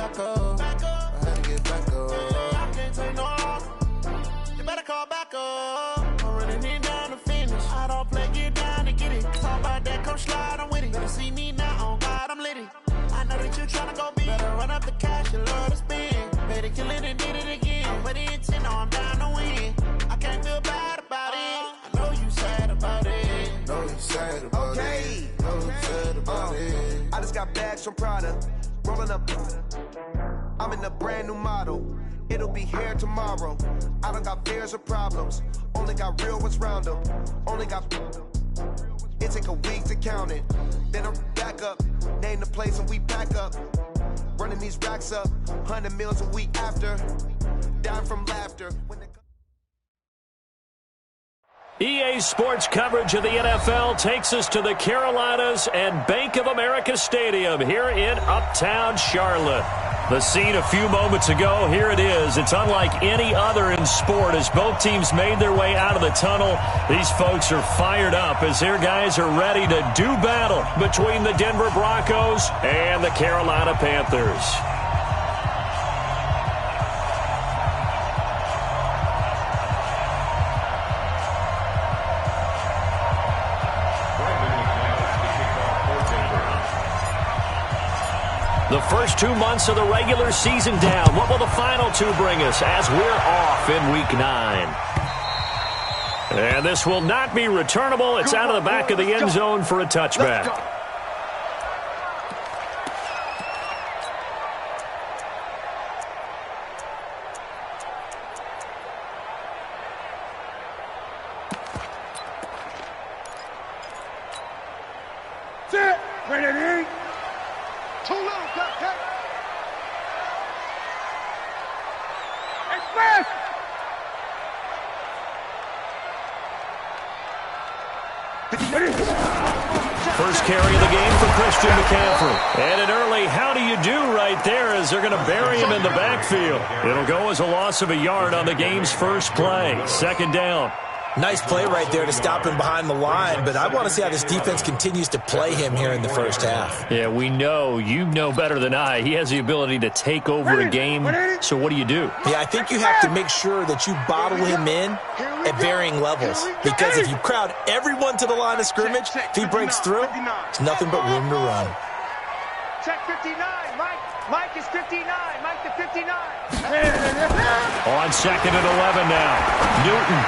back up. I had to get back up. I can't take no loss. You better call back up. I'm running it down to finish. I don't play, get down to get it. Talk about that, come slide, I'm with it. Better see me now, on God, I'm litty. I know that you tryna go big. Better run up the cash, you love to spend. Better kill it and did it again. I'm with the intent, no, I'm down to win. I can't feel bad about it. I know you sad about it. Know you sad about it. Know you sad about it. I just got bags from Prada. Rolling up. I'm in a brand new model. It'll be here tomorrow. I don't got fears or problems. Only got real ones round them. Only got. It take a week to count it. Then I'm back up. Name the place and we pack up. Running these racks up. 100 meals a week after. Down from laughter. EA Sports coverage of the NFL takes us to the Carolinas and Bank of America Stadium here in Uptown Charlotte. The scene a few moments ago, here it is. It's unlike any other in sport as both teams made their way out of the tunnel. These folks are fired up as their guys are ready to do battle between the Denver Broncos and the Carolina Panthers. The first 2 months of the regular season down. What will the final two bring us as we're off in Week 9? And this will not be returnable. It's out of the back of the end zone for a touchback. Ready? Too low, cut. Express! First carry of the game for Christian McCaffrey. And an early how do you do right there as they're going to bury him in the backfield. It'll go as a loss of a yard on the game's first play. Second down. Nice play right there to stop him behind the line, but I want to see how this defense continues to play him here in the first half. Yeah, we know. You know better than I. He has the ability to take over a game, so what do you do? Yeah, I think you have to make sure that you bottle him in at varying levels, because if you crowd everyone to the line of scrimmage, if he breaks through, it's nothing but room to run. Check 59, Mike. Mike is 59. Mike to 59. On second and 11 now. Newton.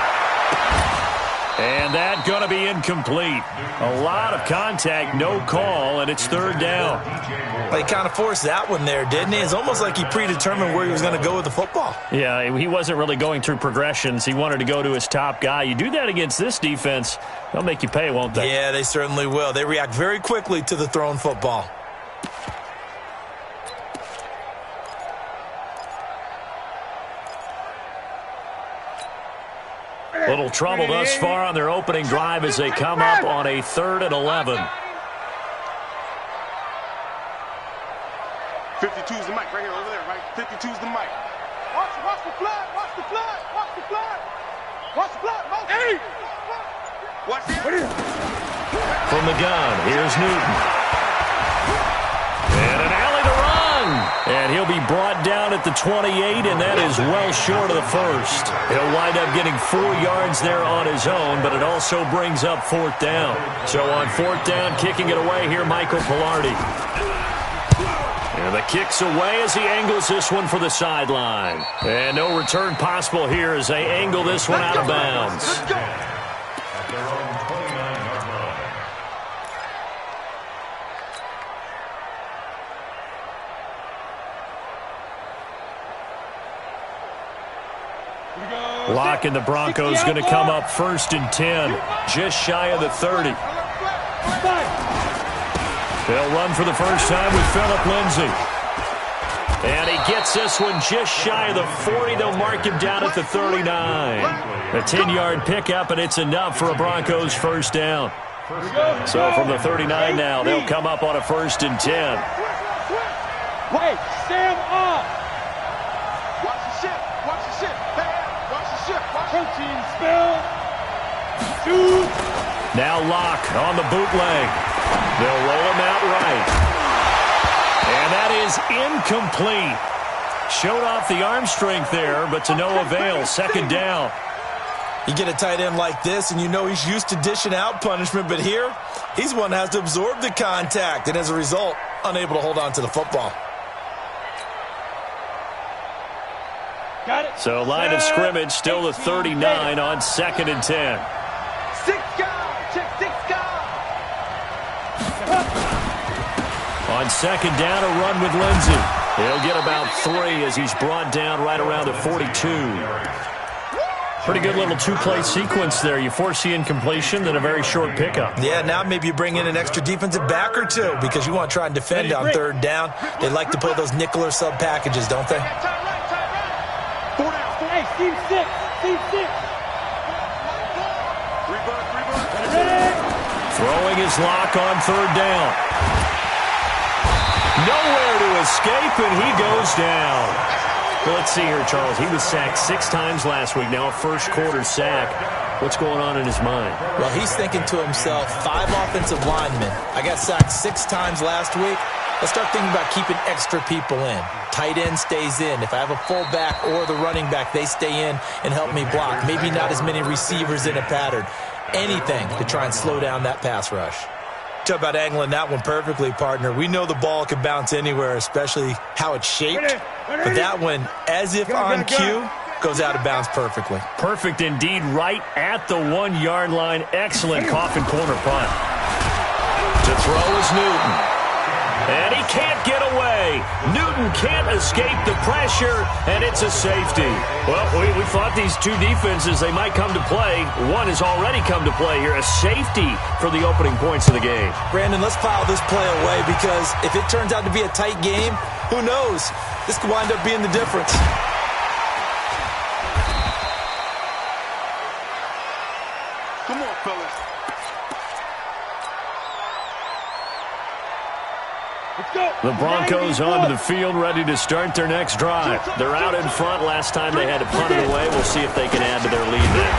And that going to be incomplete. A lot of contact, no call, and it's third down. Well, he kind of forced that one there, didn't he? It's almost like he predetermined where he was going to go with the football. Yeah, he wasn't really going through progressions. He wanted to go to his top guy. You do that against this defense, they'll make you pay, won't they? Yeah, they certainly will. They react very quickly to the thrown football. Little trouble thus far on their opening drive as they come up on a 3rd and 11. 52's the mic right here, over there, right? 52's the mic. Watch the flood, watch the flood, watch the flood. Watch the flood, hey! Watch it. From the gun, here's Newton. And an alley to run. And he'll be brought down at the 28, and that is well short of the first. He'll wind up getting 4 yards there on his own, but it also brings up 4th down. So on 4th down, kicking it away here, Michael Pilardi. And the kick's away as he angles this one for the sideline. And no return possible here as they angle this one out of bounds. Lock and the Broncos going to come up 1st and 10, just shy of the 30. They'll run for the first time with Phillip Lindsay. And he gets this one just shy of the 40. They'll mark him down at the 39. A 10-yard pickup, and it's enough for a Broncos first down. So from the 39 now, they'll come up on a 1st and 10. Wait, stand up. Watch the ship, watch the ship. Hey, watch the ship, watch the Protein spill. Shoot. Now Locke on the bootleg. They'll roll him out right. And that is incomplete. Showed off the arm strength there, but to no avail. Second down. You get a tight end like this, and you know he's used to dishing out punishment, but here, he's one that has to absorb the contact, and as a result, unable to hold on to the football. Got it. So line of scrimmage still the 39 on 2nd and 10. 6 guys. Check 6 guys. On 2nd down, a run with Lindsey. He'll get about 3 as he's brought down right around the 42. Pretty good little two-play sequence there. You foresee incompletion, then a very short pickup. Yeah, now maybe you bring in an extra defensive back or two because you want to try and defend on 3rd down. They like to play those nickel or sub packages, don't they? Hey, team 6. Team 6. Throwing his lock on 3rd down. Nowhere to escape, and he goes down. Well, let's see here, Charles. He was sacked 6 times last week. Now a first-quarter sack. What's going on in his mind? Well, he's thinking to himself, 5 offensive linemen. I got sacked 6 times last week. Let's start thinking about keeping extra people in. Tight end stays in. If I have a fullback or the running back, they stay in and help me block. Maybe not as many receivers in a pattern. Anything to try and slow down that pass rush. Talk about angling that one perfectly, partner. We know the ball can bounce anywhere, especially how it's shaped. But that one, as if on cue, goes out of bounds perfectly. Perfect indeed, right at the 1-yard line. Excellent coffin corner punt. To throw is Newton. And he can't get away. Newton can't escape the pressure, and it's a safety. Well, we thought these two defenses, they might come to play. One has already come to play here. A safety for the opening points of the game. Brandon, let's file this play away because if it turns out to be a tight game, who knows? This could wind up being the difference. Come on, fellas. The Broncos onto the field, ready to start their next drive. They're out in front. Last time they had to punt it away. We'll see if they can add to their lead then.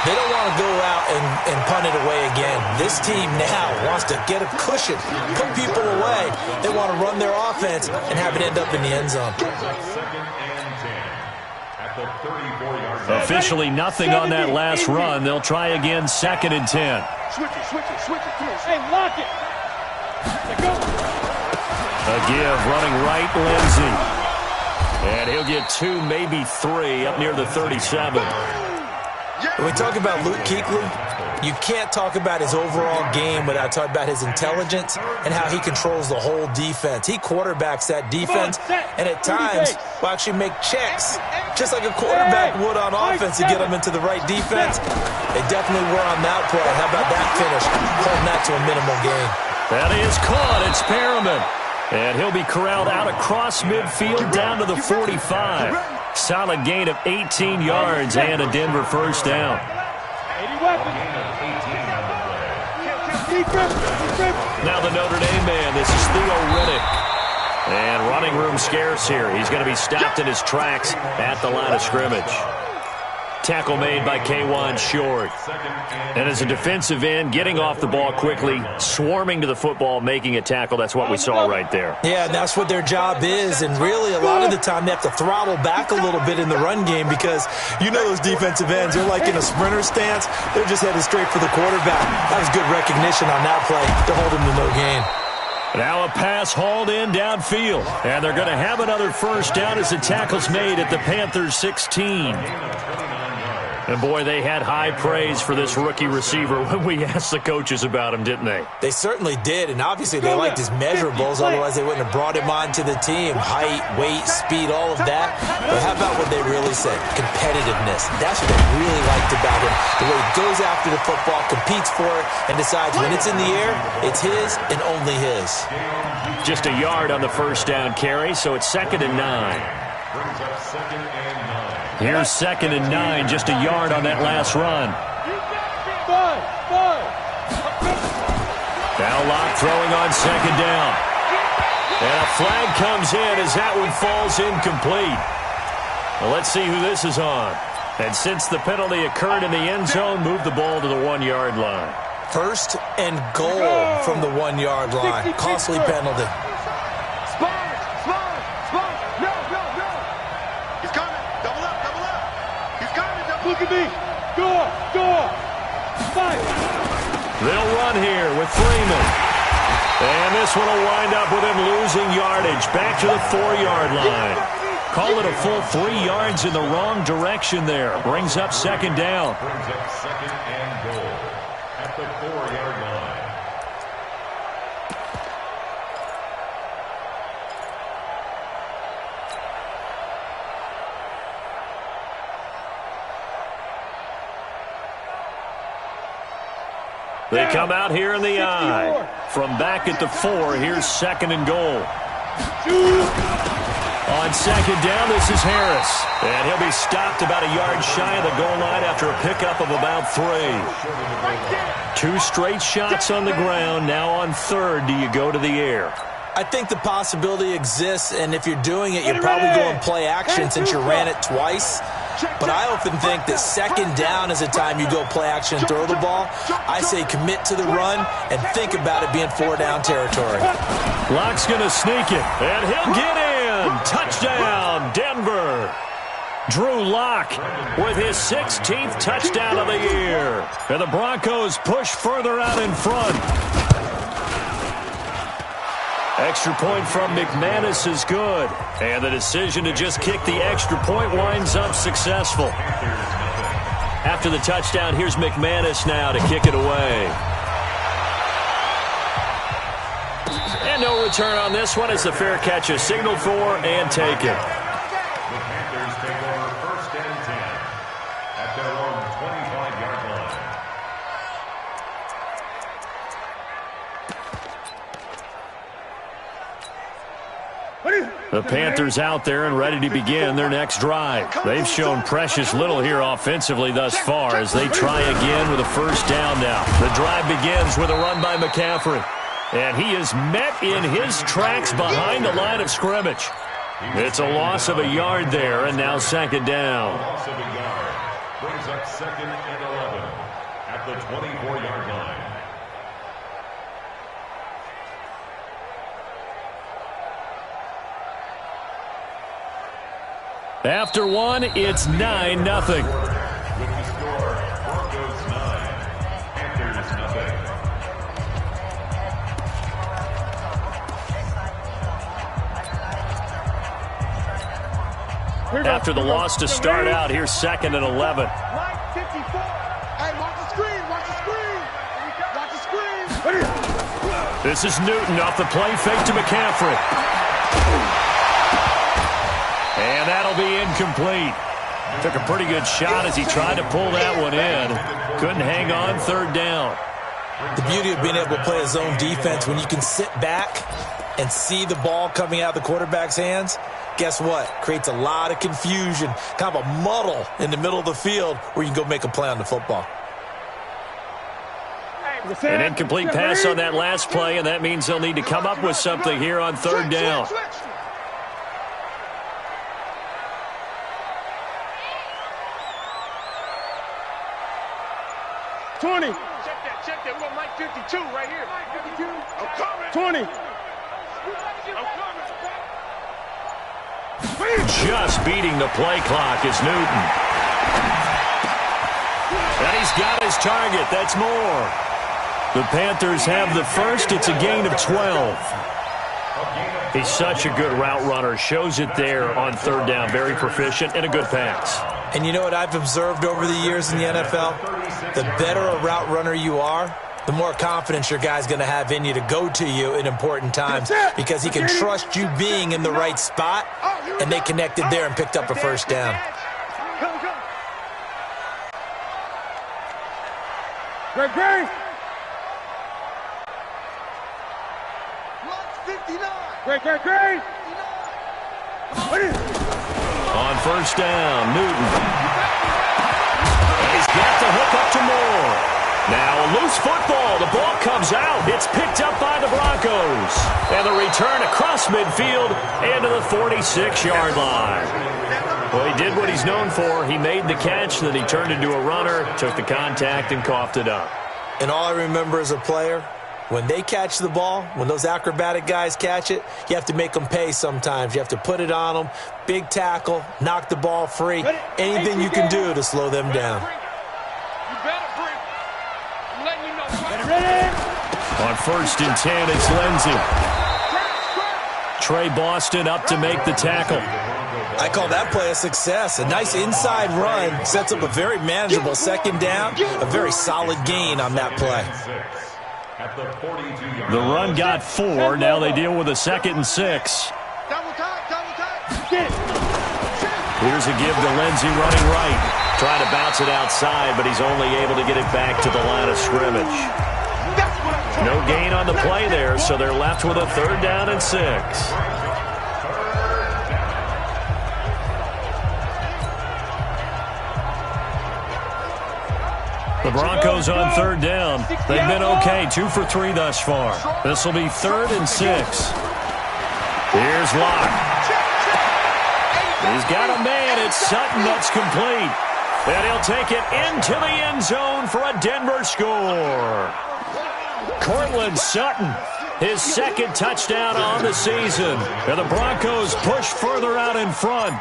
They don't want to go out and punt it away again. This team now wants to get a cushion, put people away. They want to run their offense and have it end up in the end zone. Officially nothing on that last run. They'll try again 2nd and 10. Switch it. Come on. Hey, lock it. Let go. A give, running right, Lindsey. And he'll get 2, maybe 3, up near the 37. When we talk about Luke Kuechly, you can't talk about his overall game without talking about his intelligence and how he controls the whole defense. He quarterbacks that defense and at times will actually make checks, just like a quarterback would on offense to get them into the right defense. They definitely were on that play. How about that finish? Holding that to a minimal gain. That is caught. It's Perriman. And he'll be corralled out across midfield down to the 45. Solid gain of 18 yards and a Denver first down. 80 weapons. Now the Notre Dame man. This is Theo Riddick. And running room scarce here. He's going to be stopped in his tracks at the line of scrimmage. Tackle made by K'Wan Short. And as a defensive end, getting off the ball quickly, swarming to the football, making a tackle. That's what we saw right there. Yeah, and that's what their job is. And really, a lot of the time, they have to throttle back a little bit in the run game because you know those defensive ends, they're like in a sprinter stance. They're just headed straight for the quarterback. That was good recognition on that play to hold him to no gain. Now a pass hauled in downfield. And they're going to have another first down as the tackle's made at the Panthers' 16. And, boy, they had high praise for this rookie receiver when we asked the coaches about him, didn't they? They certainly did, and obviously they liked his measurables, otherwise they wouldn't have brought him onto the team. Height, weight, speed, all of that. But how about what they really said? Competitiveness. That's what they really liked about him. The way he goes after the football, competes for it, and decides when it's in the air, it's his and only his. Just a yard on the first down carry, so it's 2nd and 9. Brings up 2nd and 9. Here's 2nd and 9, just a yard on that last run. Now Locke throwing on 2nd down. And a flag comes in as that one falls incomplete. Well, let's see who this is on. And since the penalty occurred in the end zone, move the ball to the 1-yard line. 1st and goal from the 1-yard line. Costly penalty. at me. Door. Five. They'll run here with Freeman. And this one will wind up with him losing yardage. Back to the 4-yard line. Call it a full 3 yards in the wrong direction there. Brings up second down. Brings up second and goal at the 4-yard line. They come out here in the I. From back at the 4, here's second and goal. On second down, this is Harris. And he'll be stopped about a yard shy of the goal line after a pickup of about 3. 2 straight shots on the ground. Now on third, do you go to the air? I think the possibility exists, and if you're doing it, you're probably going play action since you ran it twice. But I often think that second down is the time you go play action and throw the ball. I say commit to the run and think about it being 4-down territory. Locke's going to sneak it, and he'll get in. Touchdown, Denver. Drew Lock with his 16th touchdown of the year. And the Broncos push further out in front. Extra point from McManus is good. And the decision to just kick the extra point winds up successful. After the touchdown, here's McManus now to kick it away. And no return on this one. It's a fair catch, a signal for, and take it. The Panthers take over first and 10 at their own 25-yard line. The Panthers out there and ready to begin their next drive. They've shown precious little here offensively thus far as they try again with a first down now. The drive begins with a run by McCaffrey. And he is met in his tracks behind the line of scrimmage. It's a loss of a yard there, and now second down. Loss of a yard brings up second and 11 at the 24-yard line. After one, it's 9-0. With the score, Broncos 9, Panthers 0. After the loss to start out, here's second and 11. Mike 54. Hey, watch the screen. Watch the screen. Watch the screen. This is Newton off the play fake to McCaffrey. And that'll be incomplete. Took a pretty good shot as he tried to pull that one in. Couldn't hang on third down. The beauty of being able to play a zone defense when you can sit back and see the ball coming out of the quarterback's hands, guess what? Creates a lot of confusion, kind of a muddle in the middle of the field where you can go make a play on the football. An incomplete pass on that last play, and that means they'll need to come up with something here on third down. 20. Check that. We got Mike 52 right here. Mike 52. I'm coming. 20. I'm coming. Just beating the play clock is Newton. And he's got his target. That's more. The Panthers have the first. It's a gain of 12. He's such a good route runner. Shows it there on third down. Very proficient and a good pass. And you know what I've observed over the years in the NFL? The better a route runner you are, the more confidence your guy's going to have in you to go to you in important times because he can trust you being in the right spot, and they connected there and picked up a first down. Great. 59. Great. On first down, Newton. And he's got the hook up to Moore. Now a loose football. The ball comes out. It's picked up by the Broncos. And the return across midfield into the 46-yard line. Well, he did what he's known for. He made the catch, then he turned into a runner, took the contact, and coughed it up. And all I remember as a player When they catch the ball, when those acrobatic guys catch it, you have to make them pay sometimes. You have to put it on them, big tackle, knock the ball free, anything you can do to slow them down. On 1st and 10, it's Lindsey. Trey Boston up to make the tackle. I call that play a success. A nice inside run sets up a very manageable 2nd down, a very solid gain on that play. The run got 4. Now they deal with a 2nd and 6. Here's a give to Lindsey running right. Trying to bounce it outside, but he's only able to get it back to the line of scrimmage. No gain on the play there, so they're left with a 3rd down and 6. The Broncos on 3rd down. They've been okay, 2 for 3 thus far. This will be 3rd and 6. Here's Locke. He's got a man. It's Sutton that's complete. And he'll take it into the end zone for a Denver score. Cortland Sutton, his 2nd touchdown on the season. And the Broncos push further out in front.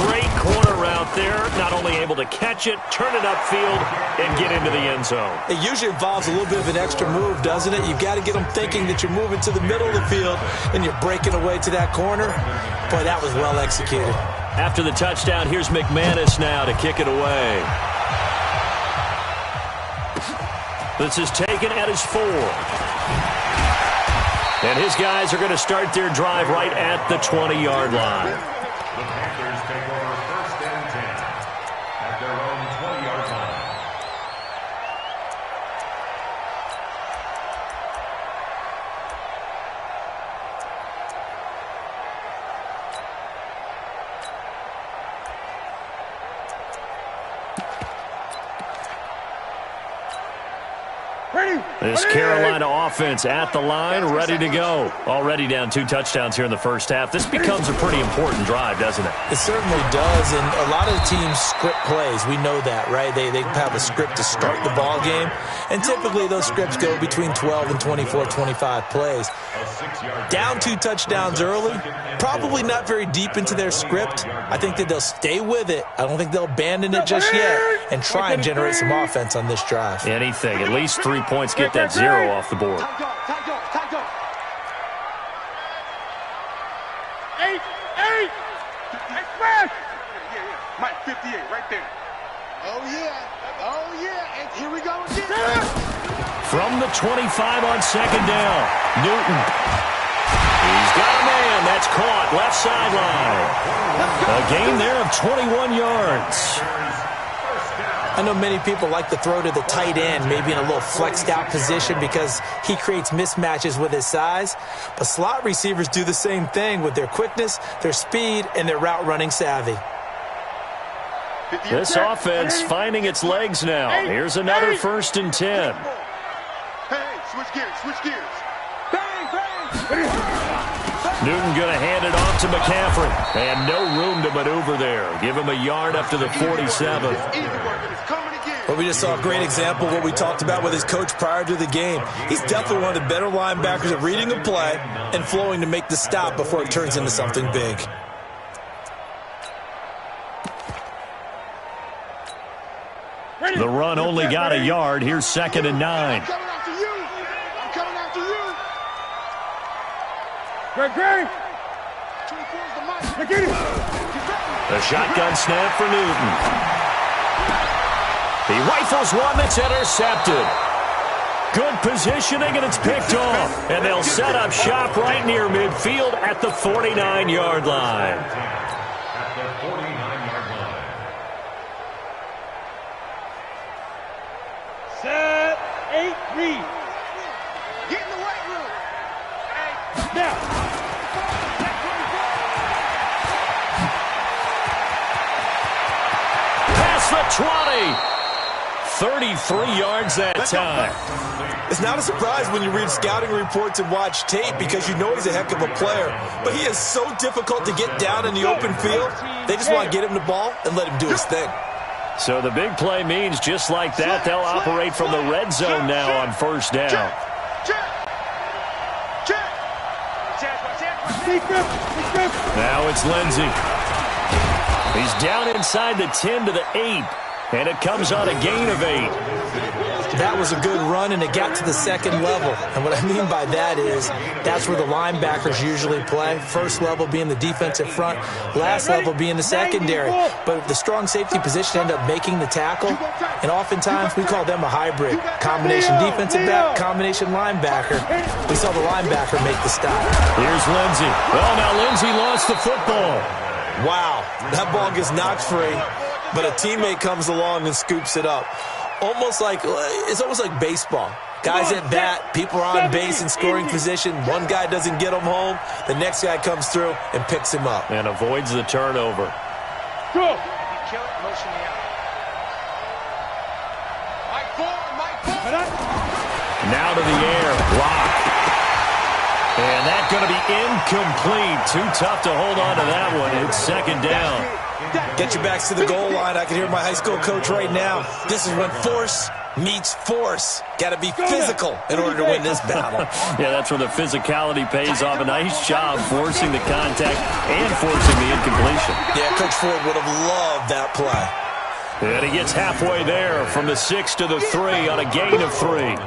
Great corner route there. Not only able to catch it, turn it upfield, and get into the end zone. It usually involves a little bit of an extra move, doesn't it? You've got to get them thinking that you're moving to the middle of the field and you're breaking away to that corner. Boy, that was well executed. After the touchdown, here's McManus now to kick it away. This is taken at his 4. And his guys are going to start their drive right at the 20-yard line. The Panthers take over 1st and 10 at their own 20-yard line. This Carolina offense at the line, ready to go. Already down 2 touchdowns here in the first half. This becomes a pretty important drive, doesn't it? It certainly does, and a lot of teams script plays. We know that, right? They have a script to start the ball game, and typically those scripts go between 12 and 24, 25 plays. Down 2 touchdowns early, probably not very deep into their script. I think that they'll stay with it. I don't think they'll abandon it just yet and try and generate some offense on this drive. Anything, at least 3 points, get that 0 off the board. 8, 8. Express. Yeah. Mike 58 right there. Oh, yeah. And here we go again. From the 25 on 2nd down, Newton. He's got a man. That's caught. Left sideline. A gain there of 21 yards. I know many people like to throw to the tight end, maybe in a little flexed out position because he creates mismatches with his size. But slot receivers do the same thing with their quickness, their speed, and their route running savvy. This offense finding its legs now. Here's another 1st and 10. Hey, switch gears. Newton going to hand it off to McCaffrey. And no room to maneuver there. Give him a yard up to the 47. Well, we just saw a great example of what we talked about with his coach prior to the game. He's definitely one of the better linebackers at reading a play and flowing to make the stop before it turns into something big. The run only got a yard. Here's 2nd and 9. I'm coming after you. Great. A shotgun snap for Newton. He rifles one that's intercepted. Good positioning, and it's picked off. And they'll set up shop right near midfield at the 49-yard line. At the 49-yard line. Set, 8, read. Get in the weight room. Now. Past the 20. 33 yards that time. It's not a surprise when you read scouting reports and watch tape because you know he's a heck of a player. But he is so difficult to get down in the open field. They just want to get him the ball and let him do his thing. So the big play means just like that, they'll operate from the red zone now on 1st down. Now it's Lindsey. He's down inside the 10 to the 8, and it comes on a gain of 8. That was a good run, and it got to the second level. And what I mean by that is that's where the linebackers usually play. First level being the defensive front, last level being the secondary. But the strong safety position ended up making the tackle, and oftentimes we call them a hybrid. Combination defensive back, combination linebacker. We saw the linebacker make the stop. Here's Lindsey. Well, now Lindsey lost the football. Wow, that ball gets knocked free, but a teammate comes along and scoops it up. It's almost like baseball. Guys at bat, people are on base in scoring position. One guy doesn't get him home. The next guy comes through and picks him up. And avoids the turnover. Go. Now to the air. Block. And that's going to be incomplete. Too tough to hold on to that one. It's second down. Get your backs to the goal line. I can hear my high school coach right now. This is when force meets force. Got to be physical in order to win this battle. Yeah, that's where the physicality pays off. A nice job forcing the contact and forcing the incompletion. Yeah, Coach Ford would have loved that play. And he gets halfway there from the 6 to the 3 on a gain of 3.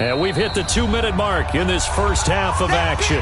And we've hit the 2-minute mark in this first half of action.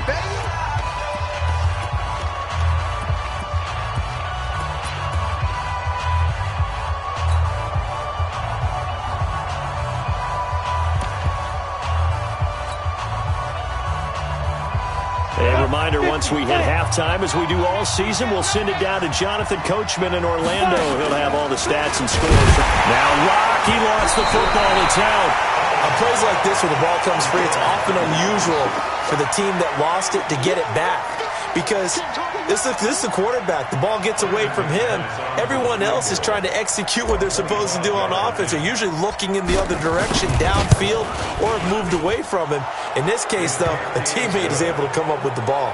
A reminder, once we hit halftime, as we do all season, we'll send it down to Jonathan Coachman in Orlando. He'll have all the stats and scores. Now Rocky lost the football. It's out. On plays like this where the ball comes free, it's often unusual for the team that lost it to get it back. Because this is the quarterback. The ball gets away from him. Everyone else is trying to execute what they're supposed to do on offense. They're usually looking in the other direction, downfield, or have moved away from him. In this case, though, a teammate is able to come up with the ball.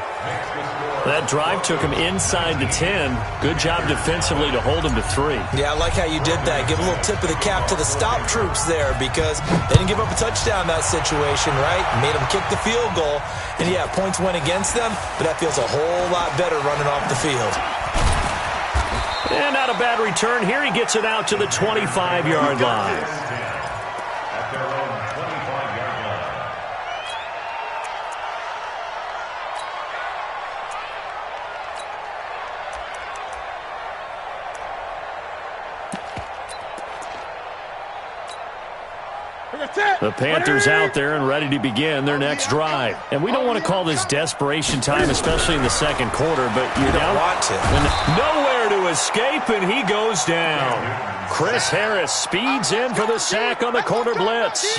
That drive took him inside the 10. Good job defensively to hold him to 3. Yeah, I like how you did that. Give a little tip of the cap to the stop troops there because they didn't give up a touchdown in that situation, right? Made them kick the field goal. And, yeah, points went against them, but that feels a whole lot better running off the field. And not a bad return here. He gets it out to the 25-yard line. The Panthers out there and ready to begin their next drive. And we don't want to call this desperation time, especially in the second quarter, but you're down. Want to. Nowhere to escape, and he goes down. Chris Harris speeds in for the sack on the corner blitz.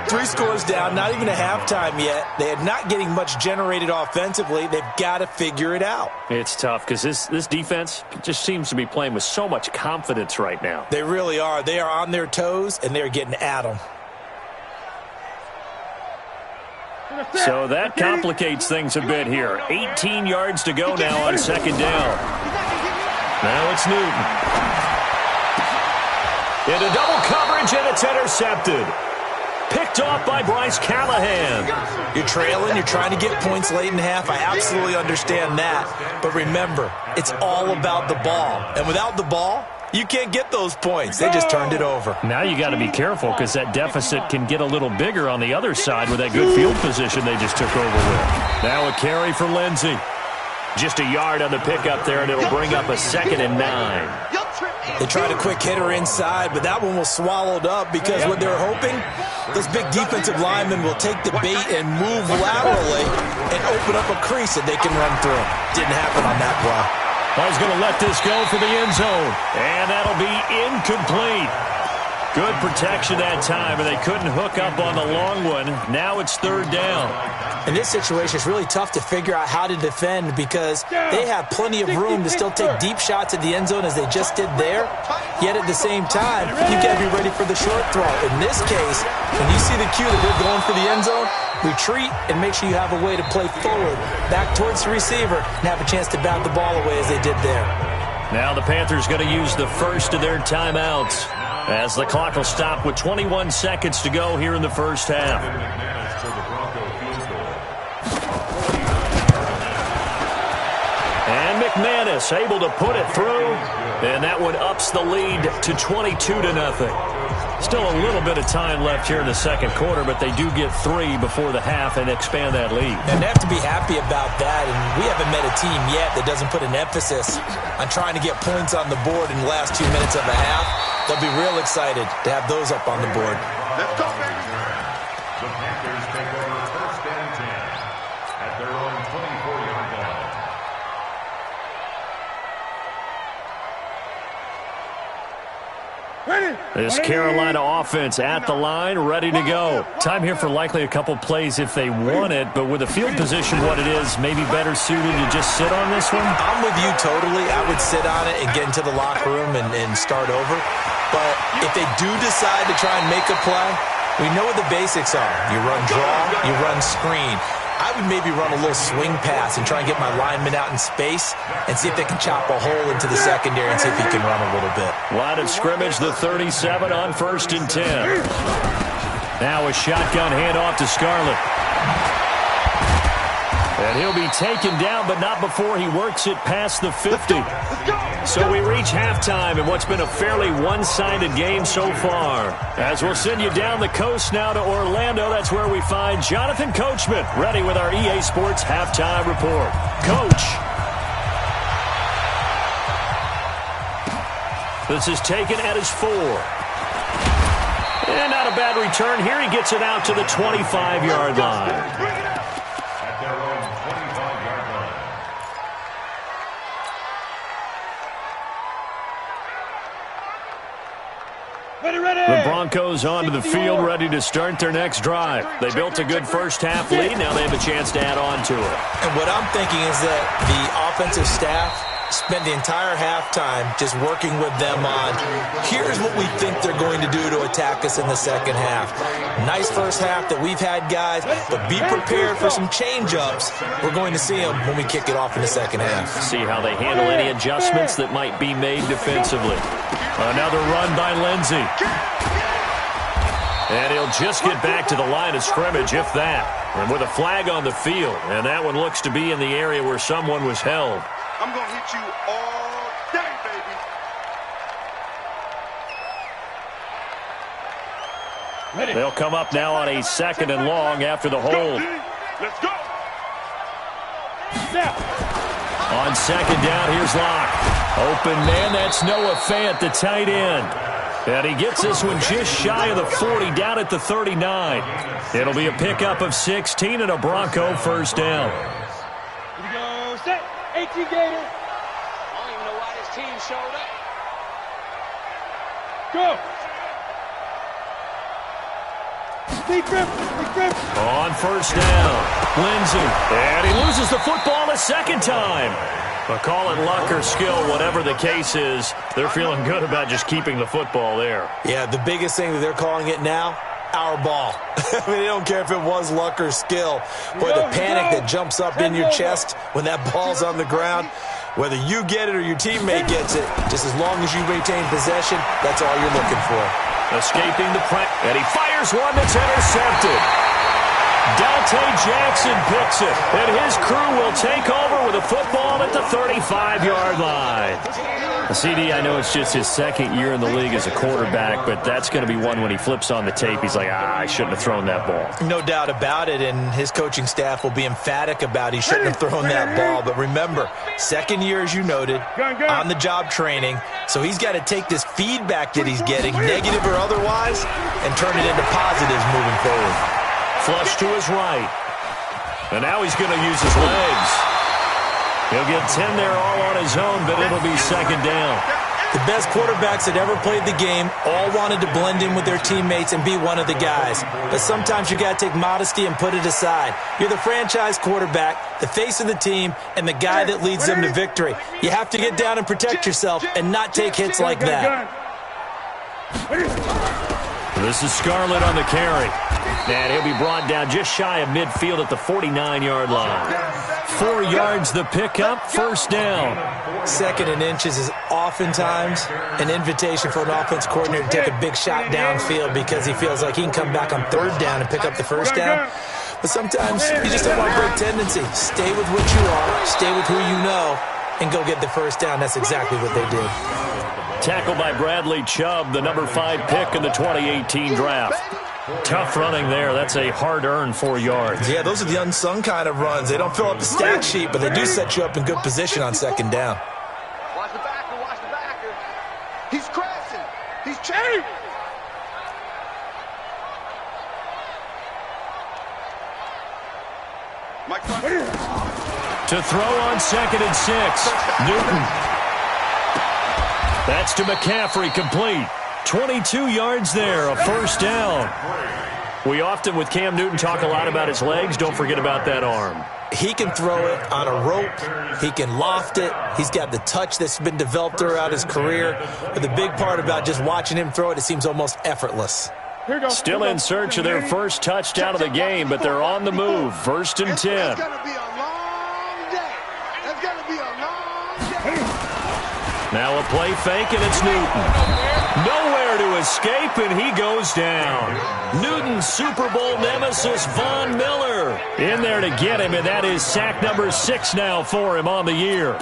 3 scores down, not even a halftime yet. They are not getting much generated offensively. They've got to figure it out. It's tough because this defense just seems to be playing with so much confidence right now. They really are. They are on their toes, and they're getting at them. So that complicates things a bit here. 18 yards to go now on second down. Now it's Newton. Into double coverage, and it's intercepted. Picked off by Bryce Callahan. You're trailing. You're trying to get points late in half. I absolutely understand that. But remember, it's all about the ball. And without the ball, you can't get those points. They just turned it over. Now you got to be careful because that deficit can get a little bigger on the other side with that good field position they just took over with. Now a carry for Lindsey. Just a yard on the pickup there, and it'll bring up a 2nd and 9. They tried a quick hitter inside, but that one was swallowed up because what they're hoping, those big defensive linemen will take the bait and move laterally and open up a crease that they can run through. Didn't happen on that play. I was going to let this go for the end zone, and that'll be incomplete. Good protection that time, and they couldn't hook up on the long one. Now it's 3rd down. In this situation, it's really tough to figure out how to defend because they have plenty of room to still take deep shots at the end zone as they just did there. Yet at the same time, you got to be ready for the short throw. In this case, when you see the cue that they're going for the end zone, retreat and make sure you have a way to play forward, back towards the receiver, and have a chance to bat the ball away as they did there. Now the Panthers going to use the first of their timeouts. as the clock will stop with 21 seconds to go here in the first half. And McManus able to put it through, and that one ups the lead to 22-0. Still a little bit of time left here in the second quarter, but they do get 3 before the half and expand that lead. And they have to be happy about that, and we haven't met a team yet that doesn't put an emphasis on trying to get points on the board in the last 2 minutes of a half. They'll be real excited to have those up on the board. Let's go, baby. The Panthers take over first and 10 at their own 24-yard line. This Carolina offense at the line, ready to go. Time here for likely a couple plays if they want it, but with the field position what it is, maybe better suited to just sit on this one? I'm with you totally. I would sit on it and get into the locker room and start over. But if they do decide to try and make a play, we know what the basics are. You run draw, you run screen. I would maybe run a little swing pass and try and get my lineman out in space and see if they can chop a hole into the secondary and see if he can run a little bit. Line of scrimmage, the 37 on 1st and 10. Now a shotgun handoff to Scarlett. And he'll be taken down, but not before he works it past the 50. So we reach halftime in what's been a fairly one-sided game so far. As we'll send you down the coast now to Orlando, that's where we find Jonathan Coachman, ready with our EA Sports Halftime Report. Coach. This is taken at his 4. And not a bad return here. He gets it out to the 25-yard line. The Broncos onto the field, ready to start their next drive. They built a good first-half lead. Now they have a chance to add on to it. And what I'm thinking is that the offensive staff spent the entire halftime just working with them on, here's what we think they're going to do to attack us in the second half. Nice first half that we've had, guys, but be prepared for some change-ups. We're going to see them when we kick it off in the second half. See how they handle any adjustments that might be made defensively. Another run by Lindsey. And he'll just get back to the line of scrimmage, if that. And with a flag on the field, and that one looks to be in the area where someone was held. I'm going to hit you all day, baby. They'll come up now on a 2nd and long after the hold. Let's go. On 2nd down, here's Locke. Open man, that's Noah Fant, the tight end. And he gets this one just shy of the 40, down at the 39. It'll be a pickup of 16 and a Bronco first down. Here we go, set, 18 Gator. I don't even know why this team showed up. Go. Big grip. On first down, Lindsey. And he loses the football a second time. But call it luck or skill, whatever the case is, they're feeling good about just keeping the football there. Yeah, the biggest thing that they're calling it now, our ball. I mean, they don't care if it was luck or skill. Boy, the panic that jumps up in your chest when that ball's on the ground, whether you get it or your teammate gets it, just as long as you retain possession, that's all you're looking for. Escaping the press, and he fires one that's intercepted. Dante Jackson picks it, and his crew will take over with a football at the 35-yard line. CD, I know it's just his 2nd year in the league as a quarterback, but that's going to be one when he flips on the tape, he's like, I shouldn't have thrown that ball. No doubt about it, and his coaching staff will be emphatic about he shouldn't have thrown that ball. But remember, 2nd year, as you noted, on-the-job training, so he's got to take this feedback that he's getting, negative or otherwise, and turn it into positives moving forward. Flush to his right. And now he's going to use his legs. He'll get 10 there all on his own, but it'll be 2nd down. The best quarterbacks that ever played the game all wanted to blend in with their teammates and be one of the guys. But sometimes you got to take modesty and put it aside. You're the franchise quarterback, the face of the team, and the guy that leads them to victory. You have to get down and protect yourself and not take hits like that. This is Scarlett on the carry. And he'll be brought down just shy of midfield at the 49-yard line. 4 yards the pickup, first down. 2nd and inches is oftentimes an invitation for an offense coordinator to take a big shot downfield because he feels like he can come back on 3rd down and pick up the first down. But sometimes you just don't want to break tendency. Stay with what you are, stay with who you know, and go get the first down. That's exactly what they did. Tackled by Bradley Chubb, the number 5 pick in the 2018 draft. Tough running there. That's a hard-earned 4 yards. Yeah, those are the unsung kind of runs. They don't fill up the stat sheet, but they do set you up in good position on 2nd down. Watch the backer, watch the backer. He's crashing. He's changed. To throw on 2nd and 6. Newton. That's to McCaffrey, complete. 22 yards there, a first down. We often, with Cam Newton, talk a lot about his legs. Don't forget about that arm. He can throw it on a rope. He can loft it. He's got the touch that's been developed throughout his career. But the big part about just watching him throw it, it seems almost effortless. Still in search of their first touchdown of the game, but they're on the move. 1st and 10. It's going to be a long day. It's going to be a long day. Now a play fake, and it's Newton. Nowhere to escape, and he goes down. Newton's Super Bowl nemesis, Von Miller, in there to get him, and that is sack number 6 now for him on the year.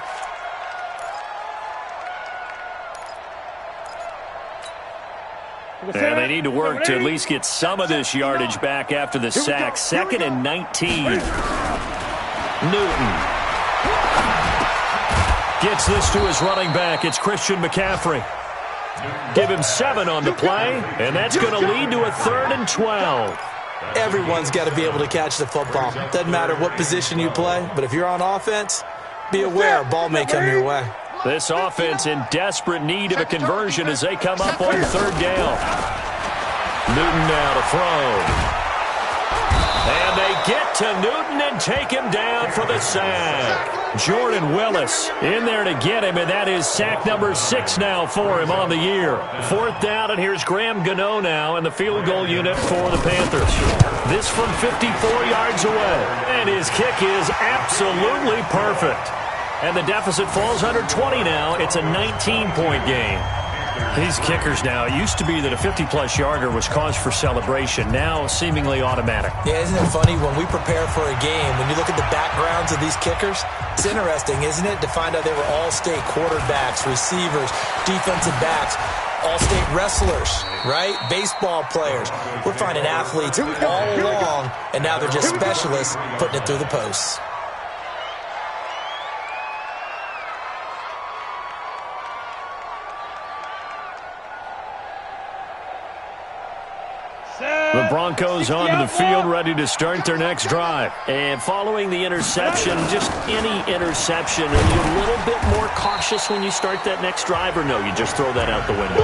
And they need to work to at least get some of this yardage back after the sack. 2nd and 19. Newton gets this to his running back. It's Christian McCaffrey. Give him 7 on the play, and that's going to lead to a 3rd and 12. Everyone's got to be able to catch the football. Doesn't matter what position you play, but if you're on offense, be aware a ball may come your way. This offense in desperate need of a conversion as they come up on 3rd down. Newton now to throw. And they get to Newton and take him down for the sack. Jordan Willis in there to get him, and that is sack number 6 now for him on the year. 4th down, and here's Graham Gano now in the field goal unit for the Panthers. This from 54 yards away. And his kick is absolutely perfect. And the deficit falls under 20 now. It's a 19-point game. These kickers now, it used to be that a 50-plus yarder was cause for celebration. Now seemingly automatic. Yeah, isn't it funny when we prepare for a game, when you look at the backgrounds of these kickers, it's interesting, isn't it, to find out they were all-state quarterbacks, receivers, defensive backs, all-state wrestlers, right? Baseball players. We're finding athletes all along, and now they're just specialists putting it through the posts. The Broncos onto the field, ready to start their next drive. And following the interception, just any interception, are you a little bit more cautious when you start that next drive, or no, you just throw that out the window?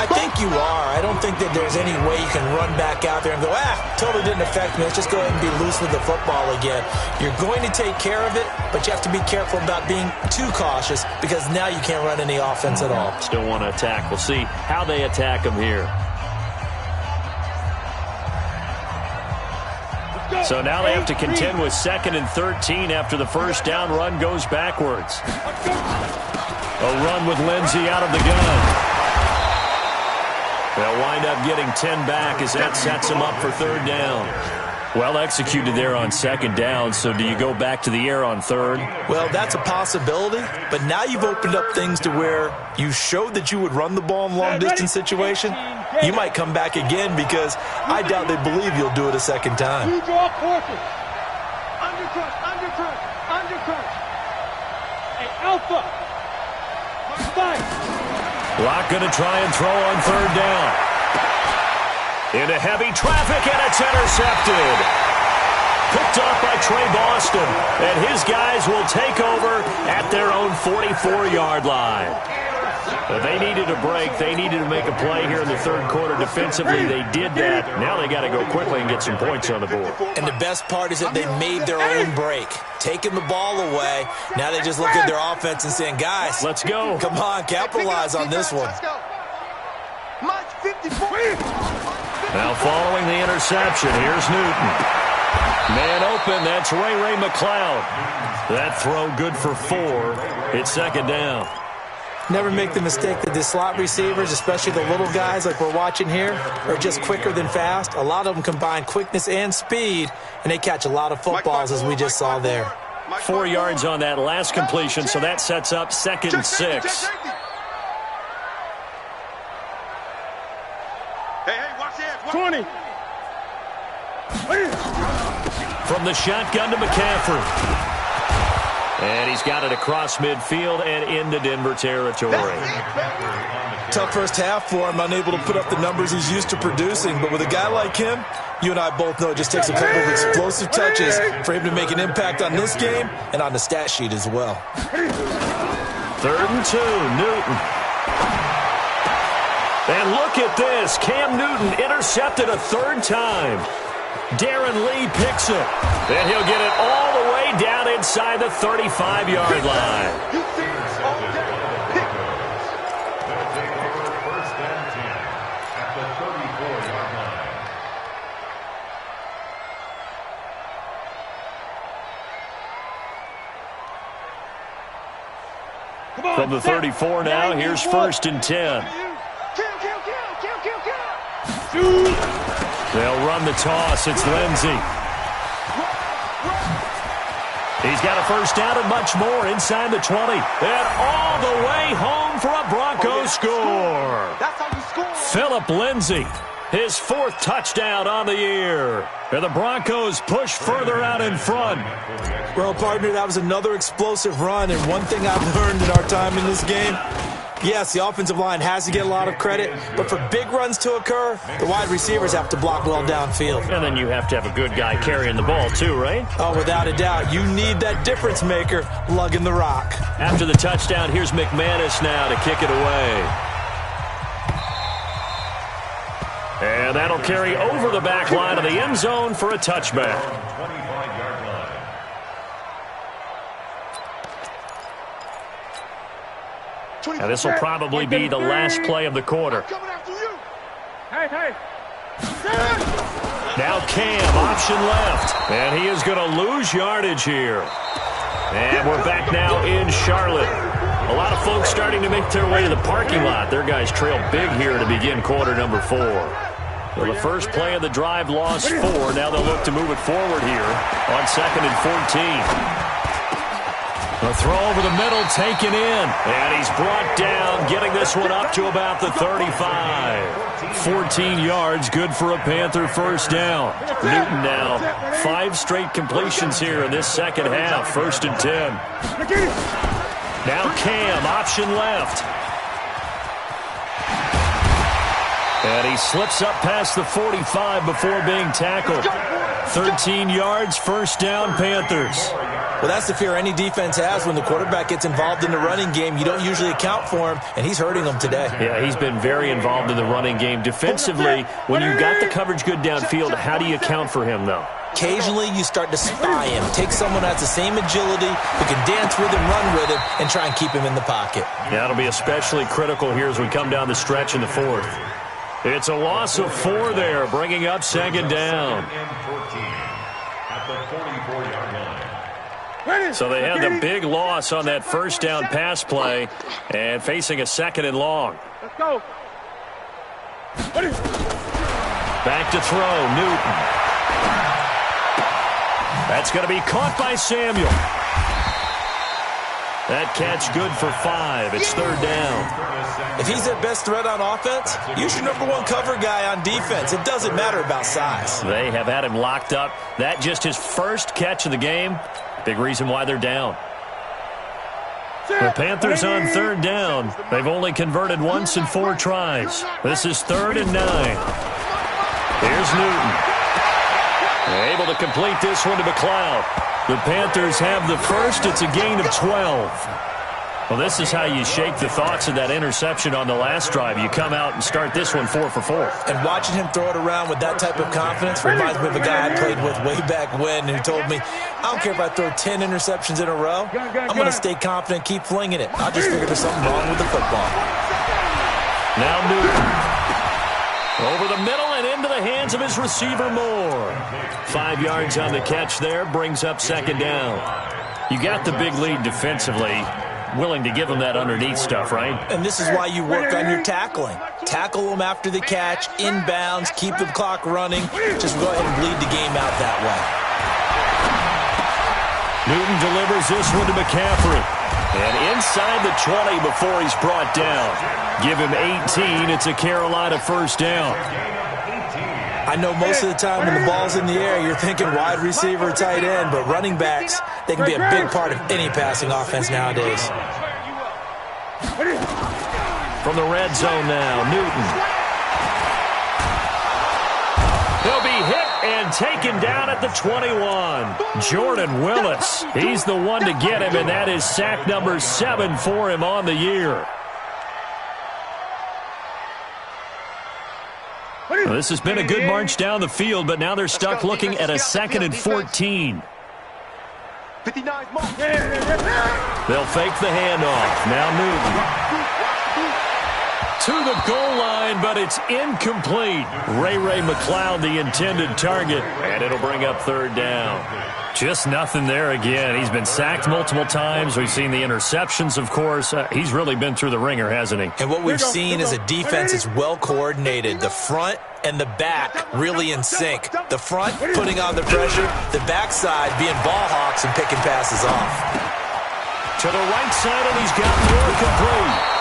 I think you are. I don't think that there's any way you can run back out there and go, totally didn't affect me. Let's just go ahead and be loose with the football again. You're going to take care of it, but you have to be careful about being too cautious because now you can't run any offense at all. Still want to attack. We'll see how they attack them here. So now they have to contend with 2nd and 13 after the first down run goes backwards. A run with Lindsey out of the gun. They'll wind up getting 10 back as that sets them up for 3rd down. Well executed there on 2nd down, so do you go back to the air on 3rd? Well, that's a possibility, but now you've opened up things to where you showed that you would run the ball in long-distance situation. You might come back again because I doubt they believe you'll do it a 2nd time. You draw quarter. Undercrunch, undercrunch, undercrunch. Hey, alpha. Spike. Locke going to try and throw on 3rd down. Into heavy traffic, and it's intercepted. Picked off by Trey Boston, and his guys will take over at their own 44-yard line. But they needed a break. They needed to make a play here in the 3rd quarter. Defensively, they did that. Now they got to go quickly and get some points on the board. And the best part is that they made their own break, taking the ball away. Now they just look at their offense and saying, guys, let's go. Come on, capitalize on this one. Now following the interception, here's Newton. Man open, that's Ray McCloud. That throw good for 4. It's second down. Never make the mistake that the slot receivers, especially the little guys like we're watching here, are just quicker than fast. A lot of them combine quickness and speed, and they catch a lot of footballs, as we just saw there. 4 yards on that last completion, so that sets up 2nd and 6. Hey, watch that. 20. From the shotgun to McCaffrey. And he's got it across midfield and into Denver territory. Tough first half for him, unable to put up the numbers he's used to producing. But with a guy like him, you and I both know it just takes a couple of explosive touches for him to make an impact on this game and on the stat sheet as well. 3rd and 2, Newton. And look at this. Cam Newton intercepted a 3rd time. Darren Lee picks it. Then he'll get it all the way down inside the 35-yard line. First and 10 at the 34-yard line. From the 34 now, here's 1st and 10. They'll run the toss. It's Lindsey. He's got a first down and much more inside the 20. And all the way home for a Broncos score. That's how you score. Phillip Lindsey, his 4th touchdown on the year. And the Broncos push further out in front. Well, partner, that was another explosive run. And one thing I've learned in our time in this game, yes, the offensive line has to get a lot of credit, but for big runs to occur, the wide receivers have to block well downfield. And then you have to have a good guy carrying the ball too, right? Oh, without a doubt. You need that difference maker lugging the rock. After the touchdown, here's McManus now to kick it away. And that'll carry over the back line of the end zone for a touchback. 25-yard line. Now this will probably be the last play of the quarter. Hey. Now Cam, option left. And he is going to lose yardage here. And we're back now in Charlotte. A lot of folks starting to make their way to the parking lot. Their guys trail big here to begin quarter number 4. Well, the first play of the drive lost 4. Now they'll look to move it forward here on 2nd and 14. A throw over the middle, taken in. And he's brought down, getting this one up to about the 35. 14 yards, good for a Panther first down. Newton now, 5 straight completions here in this second half. 1st and 10. Now Cam, option left. And he slips up past the 45 before being tackled. 13 yards, first down, Panthers. Well, that's the fear any defense has when the quarterback gets involved in the running game. You don't usually account for him, and he's hurting them today. Yeah, he's been very involved in the running game. Defensively, when you've got the coverage good downfield, how do you account for him, though? Occasionally, you start to spy him. Take someone that has the same agility, who can dance with him, run with him, and try and keep him in the pocket. Yeah, it'll be especially critical here as we come down the stretch in the 4th. It's a loss of 4 there, bringing up 2nd down. At the 44-yard line. So they had the big loss on that first down pass play and facing a 2nd and long. Let's go. Back to throw, Newton. That's going to be caught by Samuel. That catch good for 5. It's 3rd down. If he's their best threat on offense, use your #1 cover guy on defense. It doesn't matter about size. They have had him locked up. That just his first catch of the game. Big reason why they're down. The Panthers on 3rd down. They've only converted once in 4 tries. This is 3rd and 9. Here's Newton. Able to complete this one to McCloud. The Panthers have the first. It's a gain of 12. Well, this is how you shake the thoughts of that interception on the last drive. You come out and start this one 4 for 4. And watching him throw it around with that type of confidence reminds me of a guy I played with way back when who told me, I don't care if I throw 10 interceptions in a row. I'm going to stay confident, keep flinging it. I just figured there's something wrong with the football. Now Newton. Over the middle and into the hands of his receiver Moore. 5 yards on the catch there, brings up second down. You got the big lead defensively. Willing to give him that underneath stuff, right? And this is why you work on your tackling. Tackle them after the catch, inbounds, keep the clock running. Just go ahead and bleed the game out that way. Newton delivers this one to McCaffrey. And inside the 20 before he's brought down. Give him 18. It's a Carolina first down. I know most of the time when the ball's in the air, you're thinking wide receiver, tight end, but running backs, they can be a big part of any passing offense nowadays. From the red zone now, Newton. He'll be hit and taken down at the 21. Jordan Willis, he's the one to get him, and that is sack number 7 for him on the year. Well, this has been a good march down the field, but now they're stuck looking at a 2nd and 14. They'll fake the handoff. Now Newton. To the goal line, but it's incomplete. Ray McLeod, the intended target, and it'll bring up third down. Just nothing there again. He's been sacked multiple times. We've seen the interceptions, of course. He's really been through the ringer, hasn't he? And what we've seen is a defense that's well coordinated. The front and the back really in sync. The front putting on the pressure, the backside being ball hawks and picking passes off. To the right side, and he's got more complete.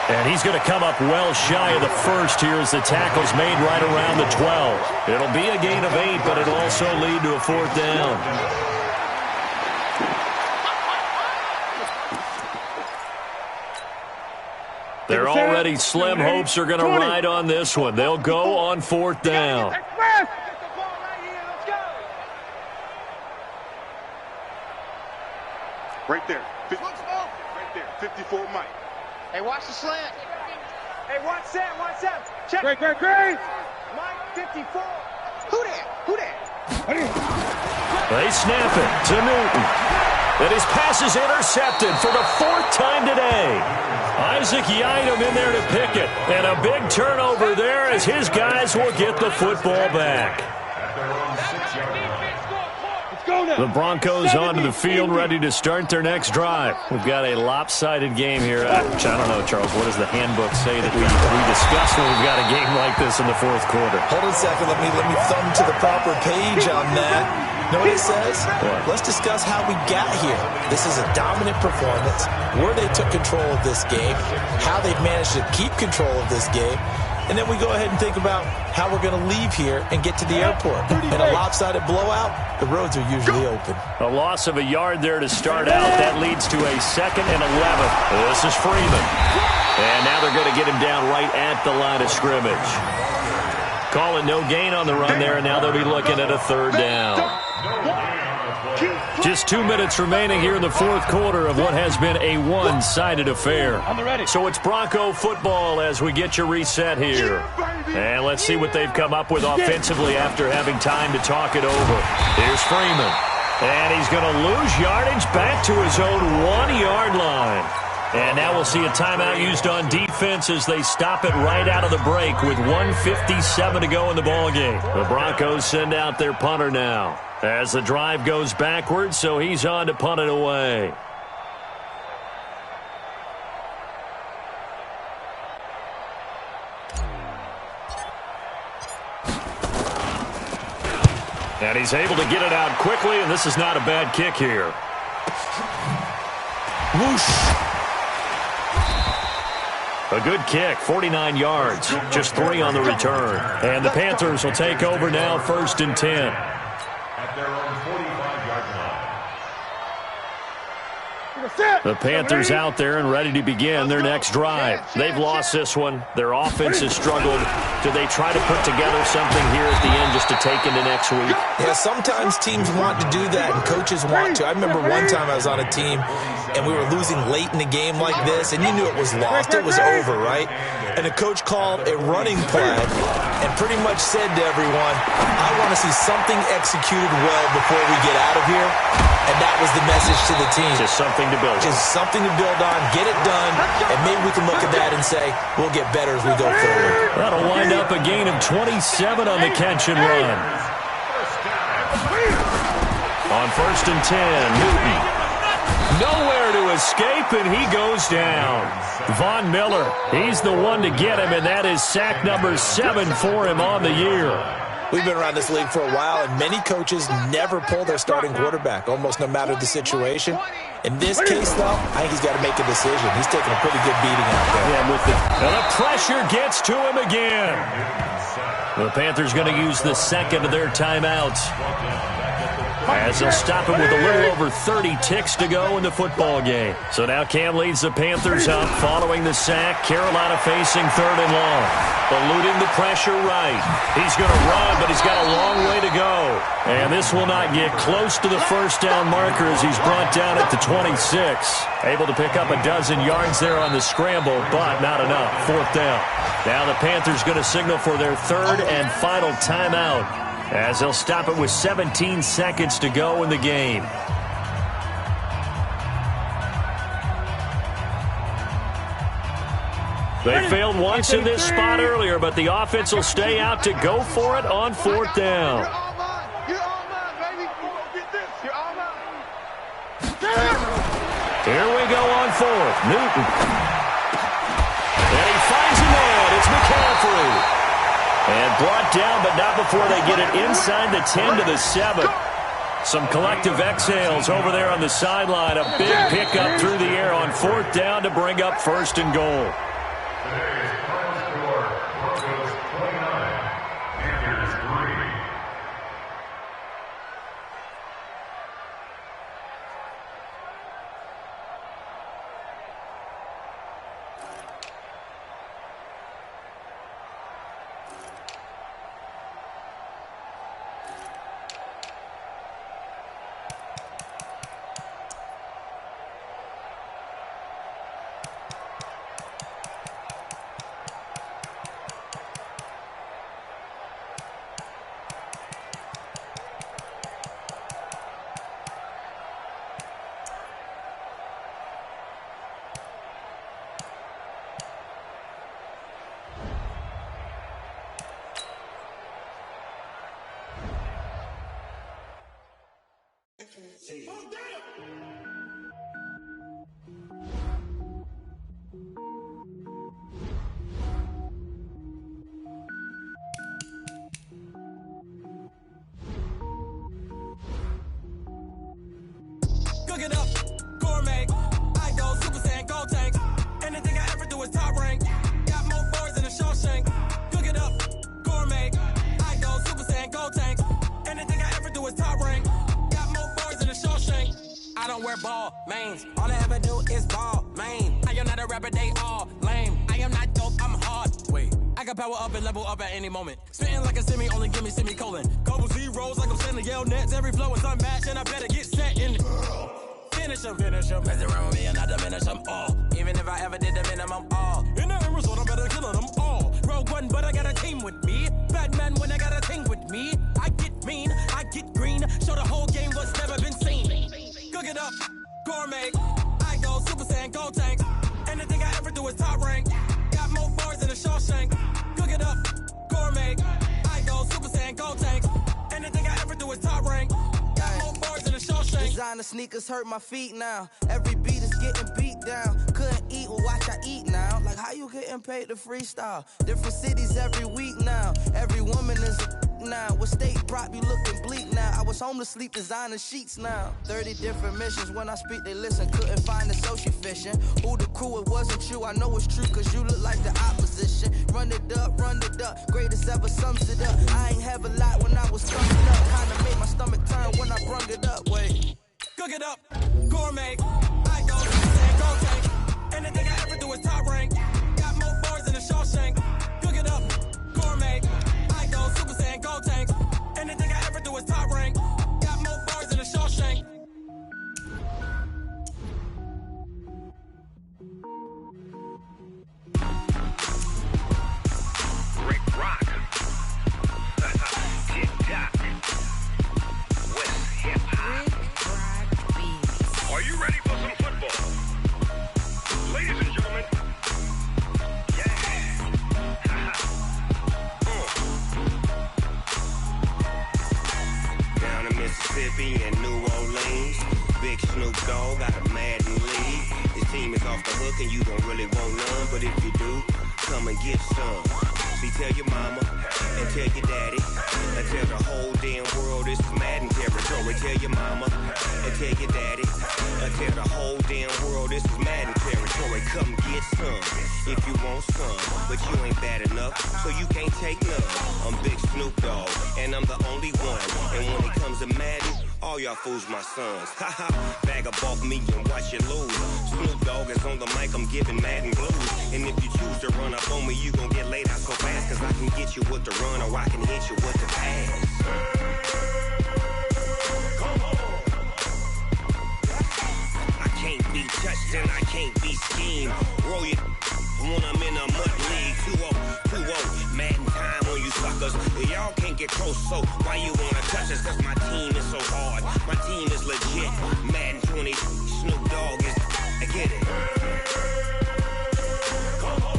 And he's going to come up well shy of the first here as the tackle's made right around the 12. It'll be a gain of 8, but it'll also lead to a fourth down. They're already slim hopes are going to ride on this one. They'll go on fourth down. Right there. Right there. 54 Mike. Hey, watch the slant. Hey, watch that. Check. Great. Mike, 54. Who that? They snap it to Newton. And his pass is intercepted for the 4th time today. Isaac Yiadom in there to pick it. And a big turnover there as his guys will get the football back. The Broncos onto the field, ready to start their next drive. We've got a lopsided game here. I don't know, Charles. What does the handbook say that we discuss when we've got a game like this in the 4th quarter? Hold on a second. Let me thumb to the proper page on that. Know what it says? What? Let's discuss how we got here. This is a dominant performance, where they took control of this game, how they've managed to keep control of this game, and then we go ahead and think about how we're going to leave here and get to the airport. In a lopsided blowout, the roads are usually open. A loss of a yard there to start out. That leads to a 2nd and 11. This is Freeman. And now they're going to get him down right at the line of scrimmage. Calling no gain on the run there, and now they'll be looking at a 3rd down. Just 2 minutes remaining here in the 4th quarter of what has been a one-sided affair. So it's Bronco football as we get your reset here. And let's see what they've come up with offensively after having time to talk it over. Here's Freeman. And he's going to lose yardage back to his own 1-yard line. And now we'll see a timeout used on defense as they stop it right out of the break with 1:57 to go in the ballgame. The Broncos send out their punter now as the drive goes backwards, so he's on to punt it away. And he's able to get it out quickly, and this is not a bad kick here. Whoosh. A good kick, 49 yards, just 3 on the return. And the Panthers will take over now, 1st and 10. At their own 45-yard line. The Panthers out there and ready to begin their next drive. They've lost this one. Their offense has struggled. Do they try to put together something here at the end just to take into next week? Yeah, sometimes teams want to do that and coaches want to. I remember one time I was on a team and we were losing late in the game like this, and you knew it was lost. It was over, right? And the coach called a running play and pretty much said to everyone, I want to see something executed well before we get out of here. And that was the message to the team. Just something something to build on. Just something to build on, get it done, and maybe we can look at that and say, we'll get better as we go forward. That'll wind up a gain of 27 on the catch and run. On 1st and 10, Newton. Nowhere to escape, and he goes down. Von Miller, he's the one to get him, and that is sack number 7 for him on the year. We've been around this league for a while, and many coaches never pull their starting quarterback, almost no matter the situation. In this case, though, I think he's got to make a decision. He's taking a pretty good beating out there. Yeah, and the pressure gets to him again. The Panthers going to use the second of their timeouts, as they'll stop him with a little over 30 ticks to go in the football game. So now Cam leads the Panthers up following the sack. Carolina facing 3rd and long. Eluding the pressure right. He's going to run, but he's got a long way to go. And this will not get close to the first down marker as he's brought down at the 26. Able to pick up a dozen yards there on the scramble, but not enough. 4th down. Now the Panthers going to signal for their 3rd and final timeout, as they'll stop it with 17 seconds to go in the game. They failed once in this spot earlier, but the offense will stay out to go for it on 4th down. You're all mine. You're all mine, baby. You gonna get this. You're all mine. Here we go on 4th. Newton. And he finds a man. It's McCaffrey. And brought down, but not before they get it inside the 10 to the 7. Some collective exhales over there on the sideline. A big pickup through the air on 4th down to bring up 1st and goal. Today's final score, Broncos 29, Panthers 3. Cook it up, gourmet. I go Super Saiyan, go tank. Anything I ever do is top rank. Got more boys than a Shawshank. Cook it up, gourmet. I go Super Saiyan, go tank. Anything I ever do is top rank. Got more boys than a Shawshank. I don't wear ball mains. All I ever do is ball main. I am not a rapper, they all lame. I am not dope, I'm hard. Wait, I can power up and level up at any moment. Spitting like a semi, only give me semicolon. Couple zeros like I'm sending Yale Nets. Every flow is unmatched and I better get set in. Finish them. Mess around with me and I diminish them all. Even if I ever did the minimum all. In the result, I'm better killing them all. Rogue One, but I got a team with me. Batman when I got a team with me. I get mean, I get green. Show the whole game what's never been seen. Cook it up, gourmet. I go Super Saiyan, go tank. Anything I ever do is top rank. Got more bars than a Shawshank. Cook it up, gourmet. I go Super Saiyan, go tank. Anything I ever do is top rank. Got more bars than a Shawshank. Designer sneakers hurt my feet now. Every beat is getting beat down. Couldn't eat, well watch I eat now. Like how you getting paid to freestyle? Different cities every week now. Every woman is a now. What state brought you looking bleak now? I was home to sleep, designer sheets now. 30 different missions. When I speak, they listen. Couldn't find the social fishing. Who the crew? It wasn't you. I know it's true, cause you look like the opposition. Run it up. Greatest ever sums it up. I ain't have a lot when I was coming up. Kinda made my stomach turn when I brung it up. Wait. Cook it up, gourmet. I go Super Saiyan, go tank. Anything I ever do is top rank. Got more bars than a Shawshank. Cook it up, gourmet. I go Super Saiyan, go tank. Anything I ever do is top rank. Got more bars than a Shawshank. Rick Rock. Tick-tock. West hip-hop. Are you ready for some Mississippi and New Orleans. Big Snoop Dogg got a Madden league. His team is off the hook and you don't really want none, but if you do, come and get some. See, tell your mama and tell your daddy and tell the whole damn world this is Madden territory. Tell your mama and tell your daddy and tell the whole damn world this is Madden territory. Come get some if you want some, but you ain't bad enough, so you can't take none. I'm Big Snoop Dogg and I'm the only one, and when it comes to Madden, all y'all fools my sons. Haha, bag up off me and watch you lose. Snoop Dogg is on the mic, I'm giving Madden blues. And if you choose to run up on me, you gon' get laid out so fast, cause I can get you with the run or I can hit you with the pass. Come on. I can't be touched and I can't be schemed. Roll it when I'm in a mud league. 2-0, Madden time on you suckers. Y'all can't get close, so why you wanna touch us? Cause my team is so hard, my team is legit. Madden 20, Snoop Dogg is, I get it. Come on.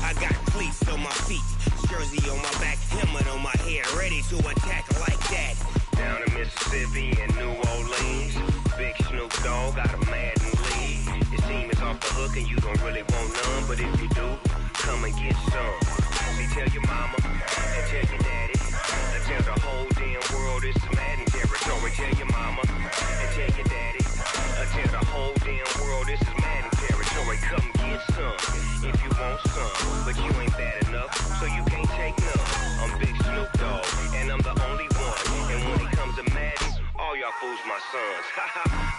I got cleats on my feet, jersey on my back, helmet on my head, ready to attack like that. Down in Mississippi and New Orleans, Big Snoop Dogg got a Madden league. His team is off the hook and you don't really want none, but if you do, come and get some. See, tell your mama and tell your daddy and tell the whole damn world this is Madden territory. Tell your mama and tell your daddy and tell the whole damn world this is Madden territory. Come get some if you want some, but you ain't bad enough, so you can't take none. I'm Big Snoop Dogg and I'm the only one, and when it comes to Madden, all y'all fools my sons.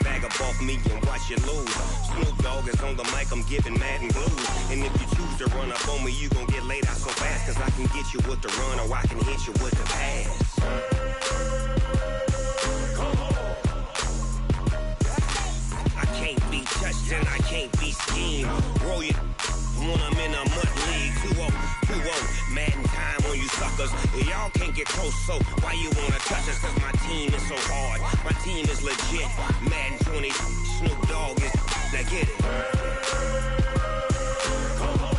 Bag up off me and watch you lose. Snoop Dogg is on the mic, I'm giving Madden blues. And if you choose to run up on me, you gon' get laid out so fast, cause I can get you with the run or I can hit you with the pass. Come on. I can't be touched and I can't be schemed. Roll it when I'm in a mud league. 2-0, Madden time on you suckers. Y'all can't get close, so why you wanna touch us? Cause my team is so hard, my team is legit. Madden 20, Snoop Dogg is, now get it. Come on.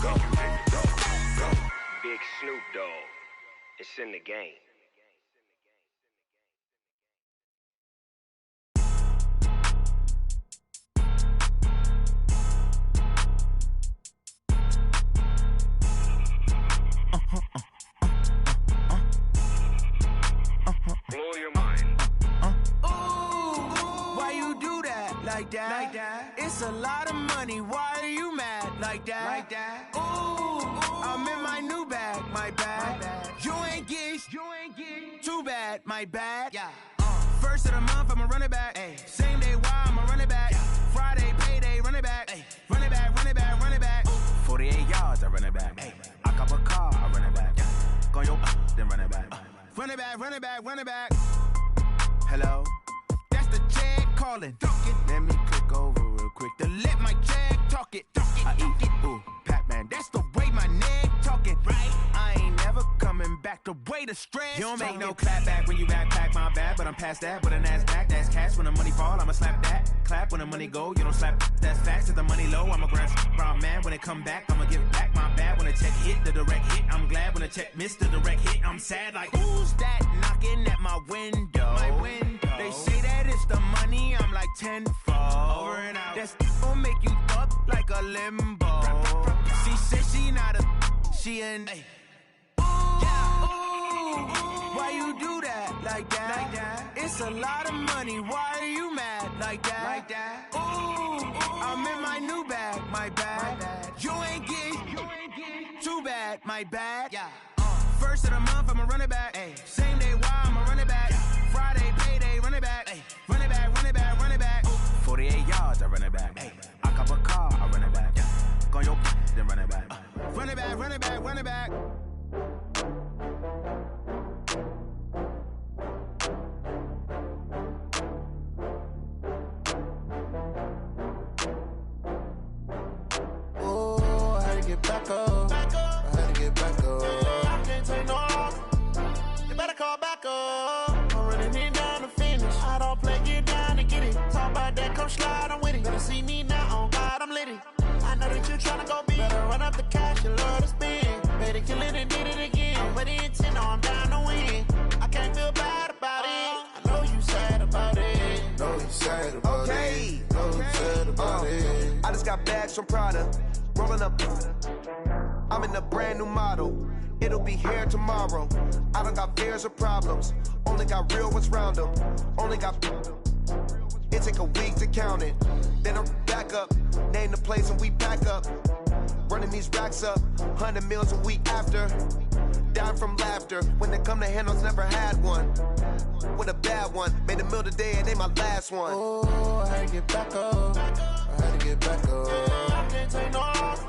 Go. Big Snoop Dogg, it's in the game. Blow your mind. Why you do that? Like that? It's a lot of money. Why are you mad? Like that? I'm in my new bag. My bad. You ain't get. Too bad. My bad. Yeah. First of the month, I'ma run it back. Ay. Same day, why I'ma run it back. Friday, payday, run it back. Ay. Run it back. 48 yards, I run it back. Ay. I cop a car, I run it back. Go your then run it back. Run it back. Hello? That's the Jag calling. Let me click over real quick to let my Jag talk it. I eat it, ooh, Pac-Man. That's the way my neck talking. Right? I ain't never coming back the way the stress. You don't make no clap back when you backpack my bad, but I'm past that with a NASDAQ. That's cash when the money fall, I'ma slap that. Clap when the money go, you don't slap. That's facts. If the money low, I'ma grab brown man. When it come back, I'ma give back my bad. When the check hit, the direct hit. I'm glad when the check missed the direct hit. I'm sad like, who's that knocking at my window? They say that it's the money, I'm like tenfold. Over and out. That's gon' make you up like a limbo. She said she not a, she an. Why you do that? Like that? It's a lot of money. Why are you mad? Like that? I'm in my new bag. My bad. You ain't get. Too bad. My bad. Yeah. First of the month, I'ma run it back. Ay. Same day, why I'ma run it back. Friday, payday, run it back. Ay. Run it back. 48 yards, I run it back. Ay. I cop a car, I run it back. Go your then run it back. Run it back. Oh, I had to get back up. I had to get back up. I can't take no loss. You better call back up. I'm running it down to finish. I don't play, get down to get it. Talk about that, come slide, I'm with it. Better see me now, on God, I'm litty. I know that you tryna go big. Better run up the cash, you love to spend. Better kill it and did it again. I'm with the intent, no, I'm down to win. I can't feel bad about it. I know you sad about it. Know you sad about it. Know you sad about it. I just got bags from Prada. Rolling up. I'm in a brand new model. It'll be here tomorrow. I don't got fears or problems. Only got real ones round them. Only got. It take a week to count it. Then I'm back up. Name the place and we pack up. Running these racks up. 100 meals a week after. Down from laughter. When they come to handles, never had one. With a bad one. Made a meal today and they my last one. Oh, I had to get back up. I had to get back up. I can't take no loss.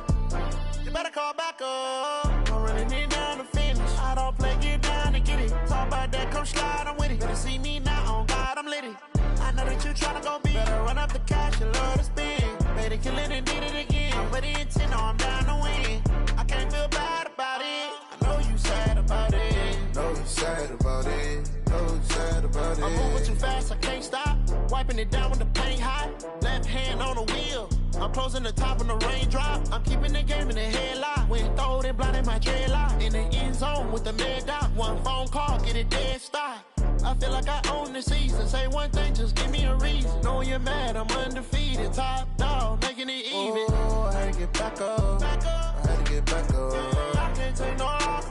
You better call back up. I'm running it down to finish. I don't play, get down and get it. Talk about that, come slide, I'm with it. Better see me now, on God, I'm litty. I know that you tryna go big. Better run up the cash, you love to spend. Better kill it and did it again. I'm with the intent, no, I'm down to win. I can't feel bad about it. I know you sad about it. Know you sad about it. Know you sad about it. I'm moving too fast, I can't stop. Wiping it down when the paint hot. Left hand on the wheel. I'm closing the top when the raindrop. I'm keeping the game in the headlock. When throwed and blinded my dreadlock. In the end zone with the mad dot. One phone call, get it dead stop. I feel like I own the season. Say one thing, just give me a reason. Knowing you're mad, I'm undefeated. Top dog, making it even. Oh, I had to get back up. I had to get back up. I can't take no loss.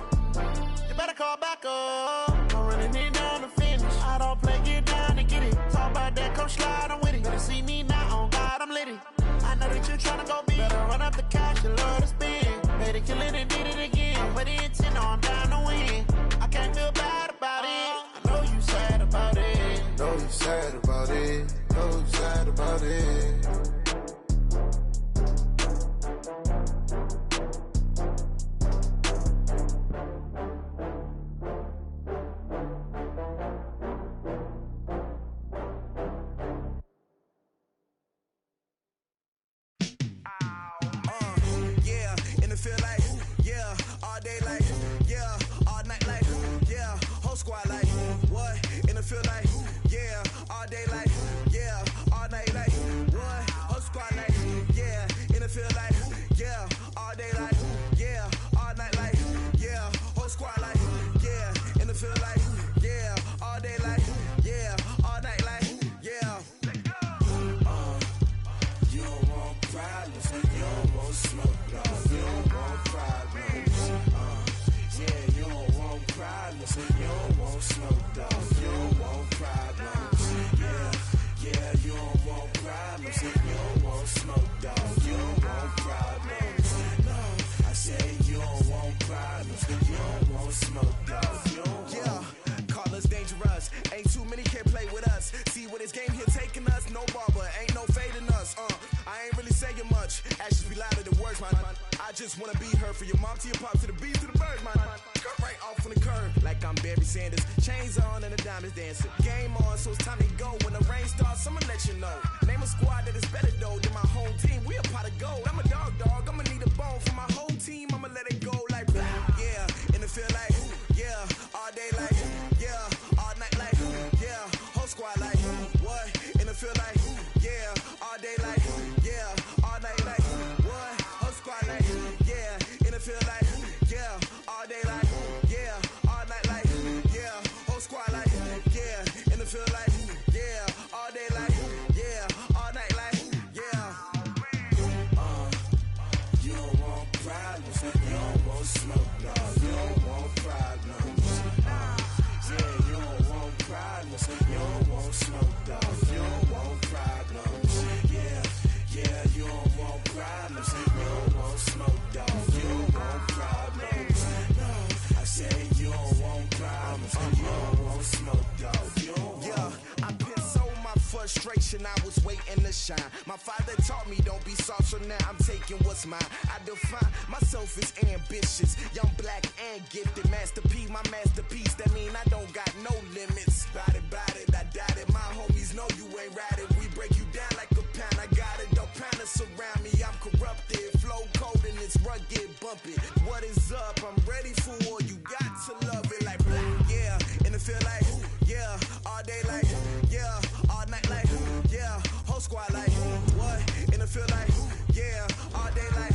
You better call back up. I'm running it down to finish. I don't play, get down and get it. Talk about that, come slide, I'm with it. Better see me now, on God, I'm litty. I know that you tryna go big. Better run up the cash, you love to spend. Better kill it and did it again. I'm with the intent, no, I'm down to win. I can't feel bad about it. I know you sad about it. Know you sad about it. Know you sad about it. Feel like, yeah, all day like, yeah, all night like, yeah, whole squad like, what? And it feel like, yeah, all day like, yeah, all night like, what? Whole squad like, yeah, and it feel like, yeah, all day like, yeah, all night like, yeah, whole squad like, yeah, and it feel like, yeah, all day like, yeah, all night like, yeah. You don't want problems, you don't want smoke, no. You don't want problems, yeah, you don't want problems, you don't want smoke, dog, you don't want problems, yeah, you don't want problems, you don't want smoke, dog, you don't want problems, no, I say you don't want problems, you don't want smoke, dog, you don't want. Call us dangerous, ain't too many can play with us, see what this game here taking us, no barber, ain't no fading us, I ain't really saying much, actions be louder than words, man. I just wanna be her, for your mom to your pop, to the beat, to the bird, man. Cut right off on the curb, like I'm Barry Sanders. Chains on and the diamonds dancing. Game on, so it's time to go. When the rain starts, I'ma let you know. Name a squad that is better though than my home team. We a pot of gold. I'm a dog, I'ma need a bone for my whole team. I'ma let it go like blah. Yeah, and it feel like, yeah, all day like, yeah, all night like, yeah, whole squad like, what? And it feel like, yeah, all day like, yeah, all night like, what? Whole squad like, yeah, and it feel like, yeah, all day like, yeah, all night like, yeah, whole squad like, yeah, and it feel like, yeah, all day like, yeah, all night like, yeah. You don't want problems, you don't want smoke, no, you don't want problems, yeah, you don't want problems, you don't want smoke, dog, you don't want problems, yeah, you don't want problems, you don't want smoke, dog, you don't want problems, no, I say you don't want problems, you don't want smoke, dog, you don't want. Yeah, I pissed so my frustration, I was waiting to shine. My father taught me don't be soft, so now I'm taking what's mine. I define myself as ambitious, young, black, and gifted. Master P, my masterpiece, that mean I don't got no limits. Bout it, I doubt it. My homies know you ain't ratted. We break you down like a pound. I got it, don't pound us around me. I'm corrupted, flow cold and it's rugged, bumpy. What is up? I'm ready for war. You got to love it like blah. Yeah, and it feel like, yeah, all day like, yeah, all night like, yeah, whole squad like, what? And it feel like, yeah, all day like,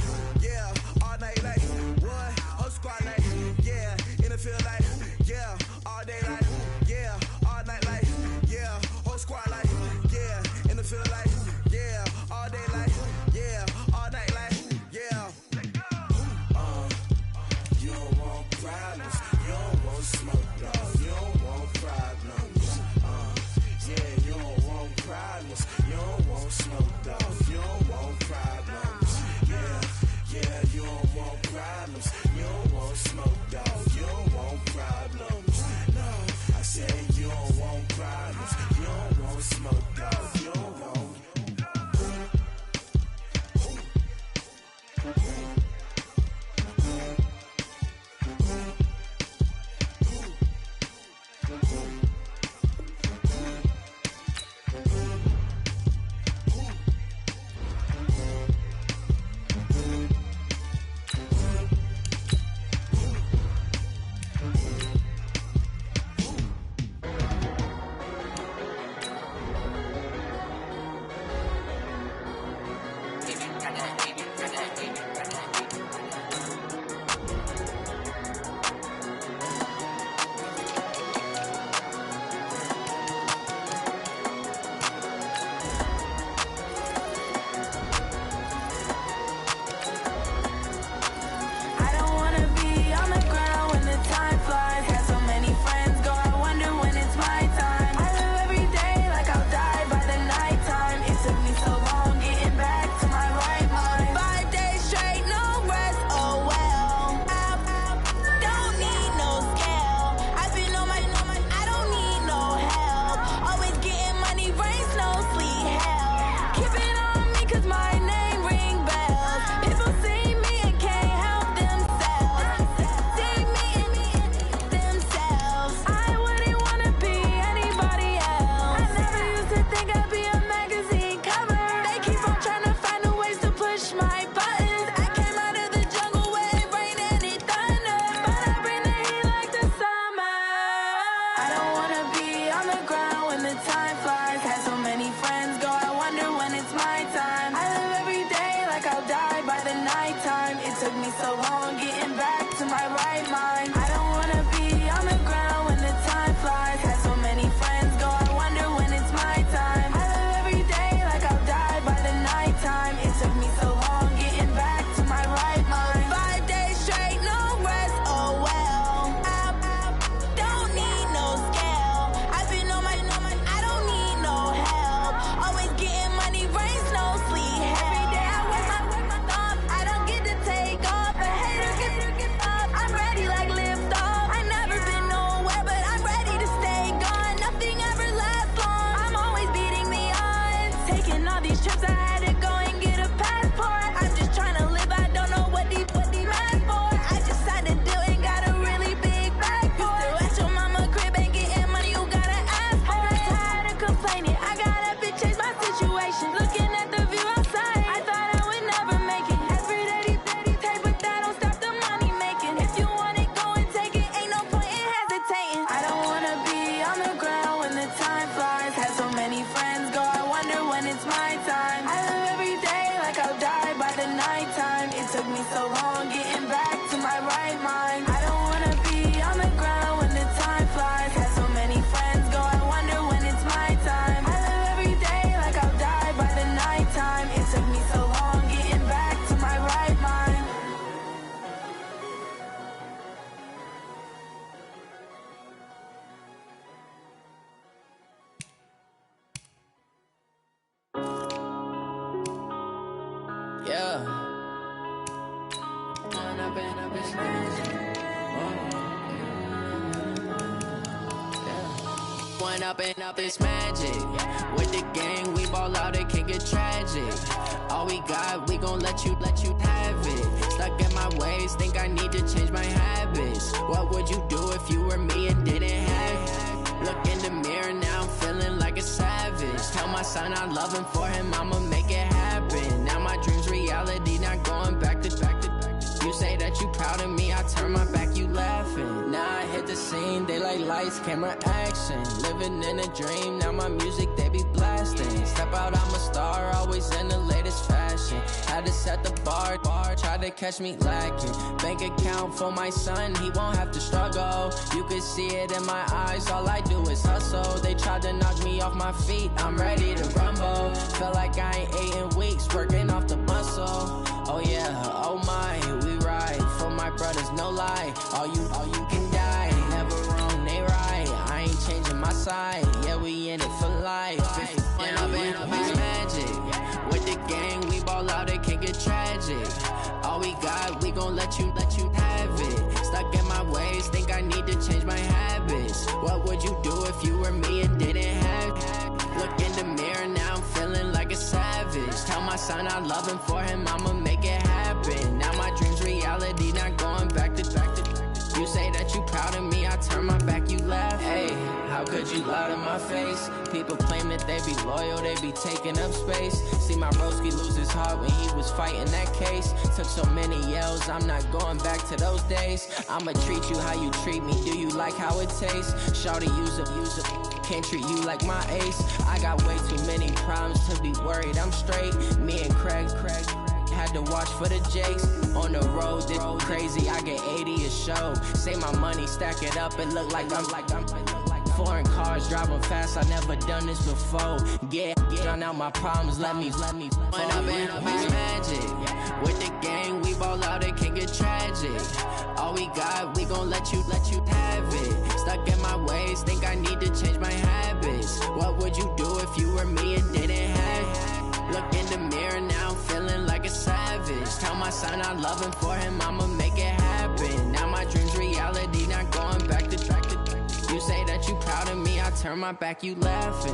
Up, it's magic. With the gang, we ball out, it can get tragic. All we got, we gon' let you have it. Stuck in my ways, think I need to change my habits. What would you do if you were me and didn't have it? Look in the mirror, now I'm feeling like a savage. Tell my son I love him, for him I'ma make it happen. Now my dream's reality, not going back to. You say that you proud of me, I turn my back, you laughing. Now I hit the scene, they like lights, camera, action. Living in a dream, now my music, they be blasting. Step out, I'm a star, always in the latest fashion. Had to set the bar, try to catch me lacking. Bank account for my son, he won't have to struggle. You can see it in my eyes, all I do is hustle. They tried to knock me off my feet, I'm ready to rumble. Feel like I ain't ate in weeks, working off the muscle. Oh yeah, oh my, we ride for my brothers, no lie. All you can die, never wrong, they right. I ain't changing my side, yeah, we in it for life. When up, it's magic. With the gang, we ball out, it can get tragic. All we got, we gon' let you have it. Stuck in my ways, think I need to change my habits. What would you do if you were me and didn't have it? Look in the mirror, now I'm feeling like a savage. Tell my son I love him, for him I'ma make it happen. Now my dream's reality, not going back to. You say that you proud of me, I turn my back, you laugh. Hey, how could you lie to my face? People claim that they be loyal, they be taking up space. See my broski lose his heart when he was fighting that case. Took so many yells, I'm not going back to those days. I'ma treat you how you treat me, do you like how it tastes? Shawty, use up, can't treat you like my ace. I got way too many problems to be worried, I'm straight. Me and Craig had to watch for the Jakes. On the road, this crazy, I get 80 a show. Say my money, stack it up, and look like I'm foreign cars, driving fast, I never done this before. Get on out my problems, let me When up, it's magic. With the gang, we ball out, it can get tragic. All we got, we gon' let you have it. Stuck in my ways, think I need to change my habits. What would you do if you were me and didn't have it? Look in the mirror, now I'm feeling like a savage. Tell my son I love him, for him I'ma make it happen. Now my dream's reality, not going back to. You say that you proud of me, I turn my back, you laughing.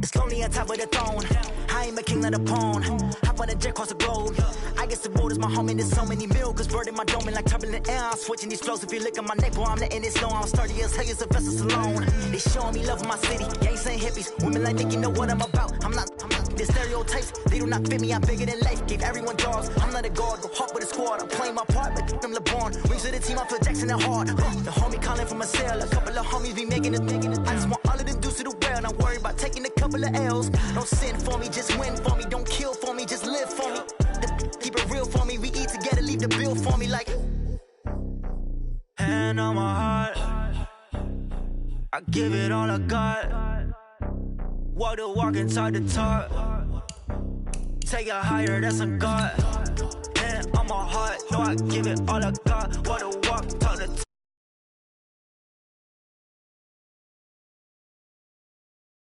It's lonely on top of the throne. I am a king, not a pawn. Hop on a jet across the globe. I guess the road is my home and there's so many milkers. Bird in my dome and like turbulent air. I'm switching these flows. If you look at my neck, boy, I'm letting it slow. I'm sturdy as hell as a vessel alone. They showing me love in my city. Gangs and hippies. Women like think you know what I'm about. I'm not. The stereotypes, they do not fit me. I'm bigger than life. Gave everyone jobs. I'm not a guard. Go hard with a squad. I'm playing my part, but them LeBron. Rings to the team. I feel Jackson and hard. The homie calling from a cell. A couple of homies be making it. I just want all of them dudes to do well. Not worry about taking a couple of L's. Don't sin for me, just win for me. Don't kill for me, just live for me. Keep it real for me. We eat together, leave the bill for me like. Hand on my heart, I give it all I got. Walk the walk and talk the talk. Take it higher, that's a God. Hand on my heart, no, I give it all I